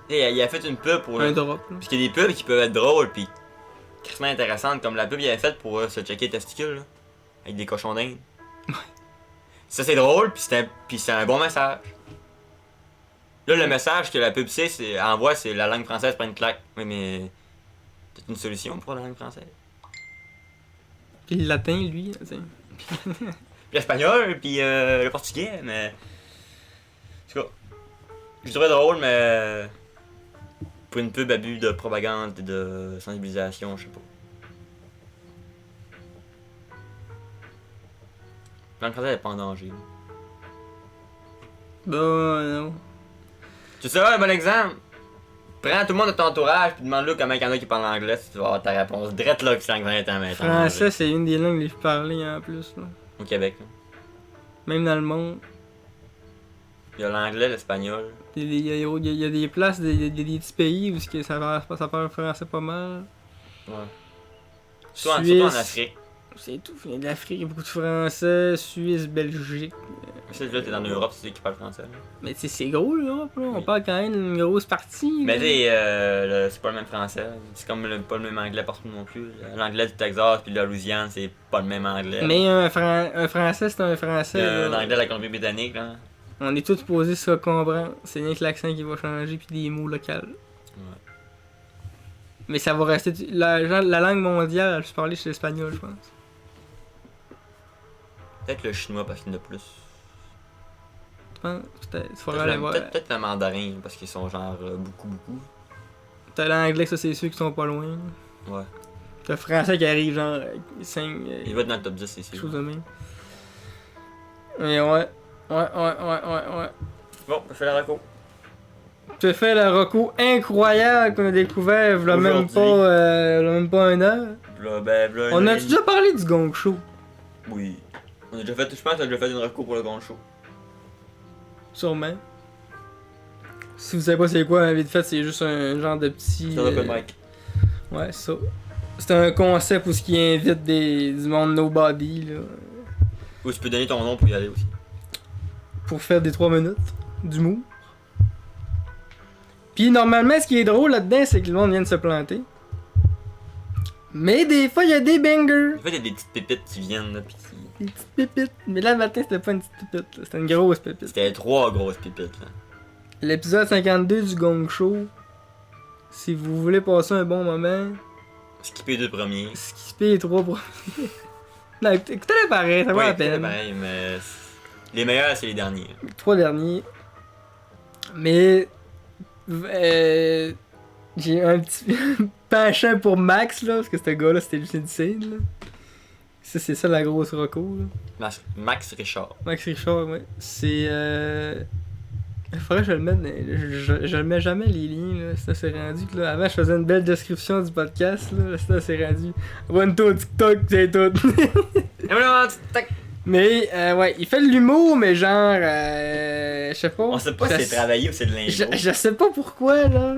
[SPEAKER 1] Il a fait une pub pour...
[SPEAKER 2] un drop. Là.
[SPEAKER 1] Parce qu'il y a des pubs qui peuvent être drôles pis crissement intéressantes, comme la pub qu'il avait faite pour se checker les testicules, là, avec des cochons d'Inde. Ça c'est drôle, pis c'est un bon message. Là, le message que la pub envoie, c'est la langue française prend une claque. Oui, mais t'as une solution pour la langue française?
[SPEAKER 2] Puis le latin, lui, t'sais.
[SPEAKER 1] Puis l'espagnol, puis le portugais, mais... En tout cas, je trouverais drôle, mais... Pour une pub à but de propagande et de sensibilisation, je sais pas. La langue française, elle est pas en danger.
[SPEAKER 2] Bon, non.
[SPEAKER 1] Tu sais, un bon exemple. Prends tout le monde de ton entourage puis demande-le comment il y en a qui parlent anglais, si tu vas avoir ta réponse. Drette là que c'est l'anglais est en même temps.
[SPEAKER 2] Français, c'est une des langues les plus parlées en plus. Là.
[SPEAKER 1] Au Québec. Là.
[SPEAKER 2] Même dans le monde.
[SPEAKER 1] Il y a l'anglais, l'espagnol.
[SPEAKER 2] Il y a des places, il y a des petits pays où ça parle français pas mal.
[SPEAKER 1] Ouais. Surtout en Afrique.
[SPEAKER 2] C'est tout. Il y a de l'Afrique, il y a beaucoup de français, Suisse, Belgique.
[SPEAKER 1] Mais là, t'es en Europe, c'est qui parle français. Là.
[SPEAKER 2] Mais c'est gros l'Europe, là.
[SPEAKER 1] Oui.
[SPEAKER 2] On parle quand même d'une grosse partie.
[SPEAKER 1] Mais
[SPEAKER 2] là.
[SPEAKER 1] tu c'est pas le même français. C'est comme pas le même anglais partout non plus. L'anglais du Texas puis de la Louisiane, c'est pas le même anglais.
[SPEAKER 2] Mais un français, c'est un français. là.
[SPEAKER 1] L'anglais de la Colombie-Britannique, là.
[SPEAKER 2] On est tous posés sur comprendre. C'est rien que l'accent qui va changer puis des mots locaux.
[SPEAKER 1] Ouais.
[SPEAKER 2] Mais ça va rester. La langue mondiale, elle se parler c'est l'espagnol, je pense.
[SPEAKER 1] Peut-être le chinois parce qu'il y en a plus.
[SPEAKER 2] Tu penses? Peut-être. Il faudra aller voir.
[SPEAKER 1] Peut-être le mandarin parce qu'ils sont genre beaucoup.
[SPEAKER 2] T'as l'anglais, ça c'est ceux qui sont pas loin.
[SPEAKER 1] Ouais.
[SPEAKER 2] T'as le français qui arrive genre 5.
[SPEAKER 1] Il va être dans le top 10, c'est sûr.
[SPEAKER 2] Chose de même. Mais ouais. Ouais.
[SPEAKER 1] Bon, on fait la reco.
[SPEAKER 2] Tu as fait le recours incroyable qu'on a découvert il y a même pas un heure. On a déjà parlé du Gong Show?
[SPEAKER 1] Oui. On a déjà fait, je pense qu'on a déjà fait une reco pour le Gong Show.
[SPEAKER 2] Sûrement. Si vous savez pas c'est quoi, vite fait, c'est juste un genre de petit...
[SPEAKER 1] C'est un open mic.
[SPEAKER 2] Ouais, ça. C'est un concept où ce qui invite du monde nobody, là.
[SPEAKER 1] Ou tu peux donner ton nom pour y aller aussi.
[SPEAKER 2] Pour faire des 3 minutes d'humour. Puis normalement, ce qui est drôle là-dedans, c'est que le monde vient de se planter. Mais des fois, il y a des bangers.
[SPEAKER 1] En fait, il y a des petites pépites qui viennent, là, pis qui...
[SPEAKER 2] Des petites pépites. Mais là, le matin, c'était pas une petite pépite, là. C'était une grosse pépite.
[SPEAKER 1] C'était 3 grosses pépites, là.
[SPEAKER 2] L'épisode 52 du Gong Show. Si vous voulez passer un bon moment,
[SPEAKER 1] Skipper les 2 premiers.
[SPEAKER 2] skippez les 3 premiers. Non, écoutez-le pareil, ça vaut
[SPEAKER 1] Ouais,
[SPEAKER 2] la
[SPEAKER 1] c'est
[SPEAKER 2] peine.
[SPEAKER 1] pareil, mais... Les meilleurs, c'est les derniers.
[SPEAKER 2] Les 3 derniers. Mais... j'ai un petit penchant pour Max, là, parce que ce gars-là, c'était Lucien Ducesne, là. Ça, c'est ça la grosse reco, là.
[SPEAKER 1] Max Richard.
[SPEAKER 2] Max Richard, ouais. C'est. Il faudrait que je le mette. Je le mets jamais les liens, là. Ça, c'est rendu que là. Avant, je faisais une belle description du podcast, là. Ça, c'est rendu. One-to TikTok, c'est tout. Mais, ouais, il fait de l'humour, mais genre. Je sais pas.
[SPEAKER 1] On sait pas si c'est travaillé ou c'est de l'impro.
[SPEAKER 2] Je sais pas pourquoi, là.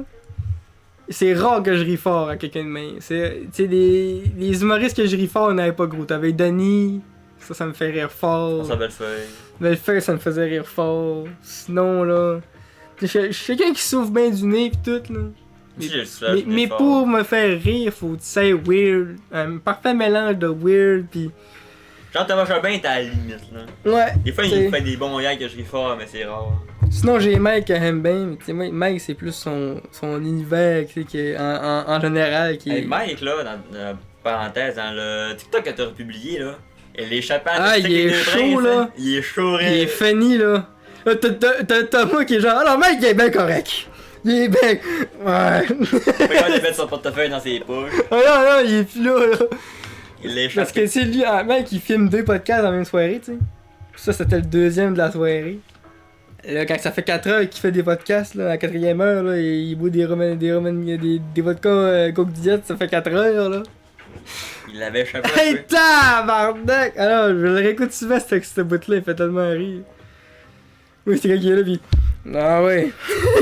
[SPEAKER 2] C'est rare que je ris fort à quelqu'un de même. C'est, tu sais, les humoristes que je ris fort, on n'avait pas gros. T'avais Denis, ça me fait rire fort.
[SPEAKER 1] Ça Bellefeuille.
[SPEAKER 2] Bellefeuille, ça me faisait rire fort. Sinon, là. Je suis quelqu'un qui souffre bien du nez pis tout, là.
[SPEAKER 1] Si, j'ai le soulage
[SPEAKER 2] Mais
[SPEAKER 1] fort.
[SPEAKER 2] pour me faire rire, faut que tu sais weird. Un parfait mélange de weird pis.
[SPEAKER 1] Jean-Thomas Jobin est à la limite, là.
[SPEAKER 2] Ouais.
[SPEAKER 1] Des fois,
[SPEAKER 2] t'sais.
[SPEAKER 1] il fait des bons gags que je ris fort, mais c'est rare.
[SPEAKER 2] Sinon, j'ai Mike que j'aime bien, mais tu sais, moi, Mike, c'est plus son univers, tu sais, en général, qui
[SPEAKER 1] Hey, Mike, là, dans la parenthèse, dans le TikTok que t'as republié, là, et l'échappant
[SPEAKER 2] Ah, il est chaud, là.
[SPEAKER 1] Il est chaud,
[SPEAKER 2] il est funny, là. Là, t'as Thomas qui est genre, alors Mike, il est bien correct. Il est bien. Ouais.
[SPEAKER 1] Regarde, il met son portefeuille dans ses poches.
[SPEAKER 2] Ah non, non, il est plus là, là.
[SPEAKER 1] Il l'échappe.
[SPEAKER 2] Parce que c'est lui, mec, il filme 2 podcasts dans la même soirée, tu sais. Ça, c'était le 2e de la soirée. Là, quand ça fait 4 heures qu'il fait des podcasts, là, à la 4e heure, là, il boit des vodka Coke Diet, ça fait 4 heures, là.
[SPEAKER 1] Il l'avait échappé.
[SPEAKER 2] Hey, tabarnak! Alors, je le réécoute souvent, ce bout-là, il fait tellement rire. Oui, c'est quand il est là, pis. Ah ouais.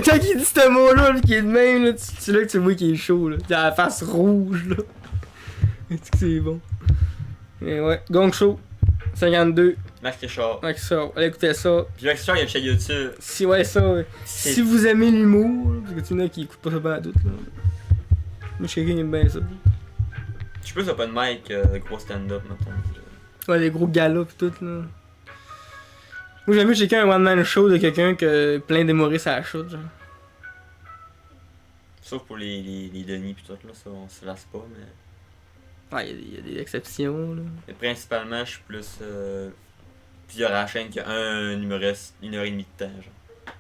[SPEAKER 2] Quand il dit ce mot-là, pis qu'il est de même, là, c'est là que tu vois qu'il est chaud, là. Il a la face rouge, là. Est-ce que c'est bon? Mais ouais, Gong Show, 52,
[SPEAKER 1] Max Richard.
[SPEAKER 2] Max Richard, allez écouter ça.
[SPEAKER 1] Puis Max Richard, il y a une chaîne YouTube.
[SPEAKER 2] Si, ouais, ça, ouais.
[SPEAKER 1] C'est-
[SPEAKER 2] Si vous aimez l'humour, là, parce que tu sais, qui écoutent pas ça pas à doute, là. Moi, je suis quelqu'un qui aime bien ça.
[SPEAKER 1] Je sais pas si c'est pas de Mike, gros stand-up, mettons.
[SPEAKER 2] Ouais, les gros galas pis tout, là. Moi, j'aime mieux checker un one-man show de quelqu'un que plein d'humoristes à la chute, genre.
[SPEAKER 1] Sauf pour les Denis pis tout, là, ça, on se lasse pas, mais...
[SPEAKER 2] Ouais, il y a des exceptions, là.
[SPEAKER 1] Mais principalement, je suis plus plusieurs à la chaîne qu'un humoriste, 1h30 de temps, genre.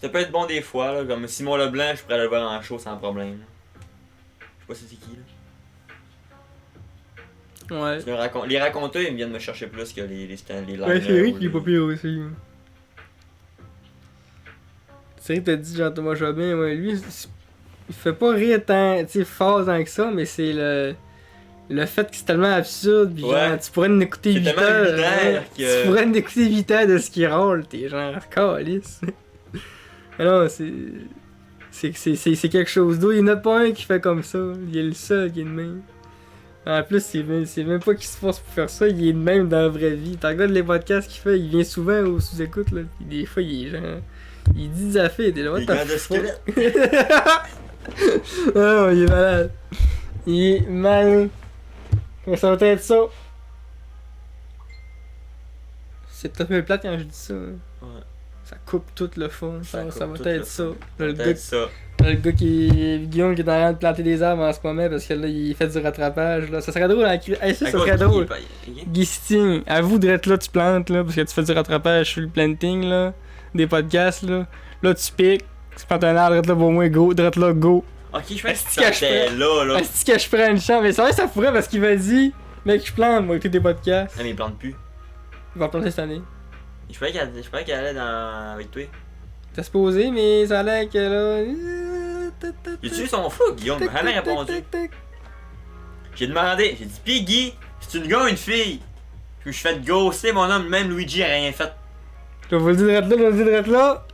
[SPEAKER 1] Ça peut être bon des fois, là, comme Simon Leblanc, je pourrais le voir en show sans problème. Je sais pas si c'est qui, là.
[SPEAKER 2] Ouais.
[SPEAKER 1] Les raconteurs, ils viennent me chercher plus que les
[SPEAKER 2] Ouais,
[SPEAKER 1] liners
[SPEAKER 2] c'est vrai
[SPEAKER 1] ou
[SPEAKER 2] qu'il est pas pire aussi. C'est vrai que t'as dit Jean-Thomas Jobin, ouais, lui, il fait pas rire tant, tu sais, fort tant que ça, mais c'est le fait que c'est tellement absurde, pis
[SPEAKER 1] Ouais.
[SPEAKER 2] genre, tu pourrais en écouter
[SPEAKER 1] C'est
[SPEAKER 2] 8
[SPEAKER 1] tellement
[SPEAKER 2] heures,
[SPEAKER 1] binaire
[SPEAKER 2] ouais.
[SPEAKER 1] que-
[SPEAKER 2] Tu pourrais en écouter 8 heures de ce qui rôle, t'es genre, calice. Mais non, c'est quelque chose d'autre, il y en a pas un qui fait comme ça, il est le seul qui est de même. En plus, c'est même pas qu'il se force pour faire ça, il est de même dans la vraie vie. T'en regardes les podcasts qu'il fait, il vient souvent au sous-écoute, là. Puis des fois, il est genre. Il dit des affaires, t'es là, what
[SPEAKER 1] Les
[SPEAKER 2] the
[SPEAKER 1] gars de
[SPEAKER 2] fuck?
[SPEAKER 1] squelette.
[SPEAKER 2] Ah non, il est malade. Il est malin. Ça va être ça. C'est peut-être un peu plate quand je dis ça. Hein.
[SPEAKER 1] Ouais.
[SPEAKER 2] Ça coupe tout le fond. Ça
[SPEAKER 1] coupe
[SPEAKER 2] va
[SPEAKER 1] tout
[SPEAKER 2] être
[SPEAKER 1] le
[SPEAKER 2] ça.
[SPEAKER 1] fond.
[SPEAKER 2] Là, le
[SPEAKER 1] Peut-être
[SPEAKER 2] gars,
[SPEAKER 1] ça.
[SPEAKER 2] le gars Guillaume qui est en train de planter des arbres en ce moment parce que là, il fait du rattrapage. Là. Ça serait drôle. Hey, ça serait drôle. Guy Sting, avoue d'être là, tu plantes là, parce que tu fais du rattrapage sur le planting là, des podcasts là. Là, tu piques, tu plantes un arbre, drette là, au moins go, drette là, go.
[SPEAKER 1] Ok, je pense
[SPEAKER 2] Est-ce
[SPEAKER 1] que
[SPEAKER 2] que je
[SPEAKER 1] c'était
[SPEAKER 2] fais-
[SPEAKER 1] là, là.
[SPEAKER 2] Est-ce que je prends une chance? Mais c'est vrai, ça pourrait parce qu'il m'a dit, mec, je plante, moi, écouter des podcasts.
[SPEAKER 1] Ah, mais il plante plus.
[SPEAKER 2] Il va planter cette année.
[SPEAKER 1] Je croyais qu'elle allait avec toi.
[SPEAKER 2] T'as supposé, mais ça a l'air que là.
[SPEAKER 1] Il a tué son fou, Guillaume, il m'a jamais répondu. J'ai demandé, j'ai dit, pis Guy, c'est une gars ou une fille? Puis je fais de ghoster mon homme, même Luigi a rien fait.
[SPEAKER 2] Je vais vous le dire drette là, je vais vous le dire drette là.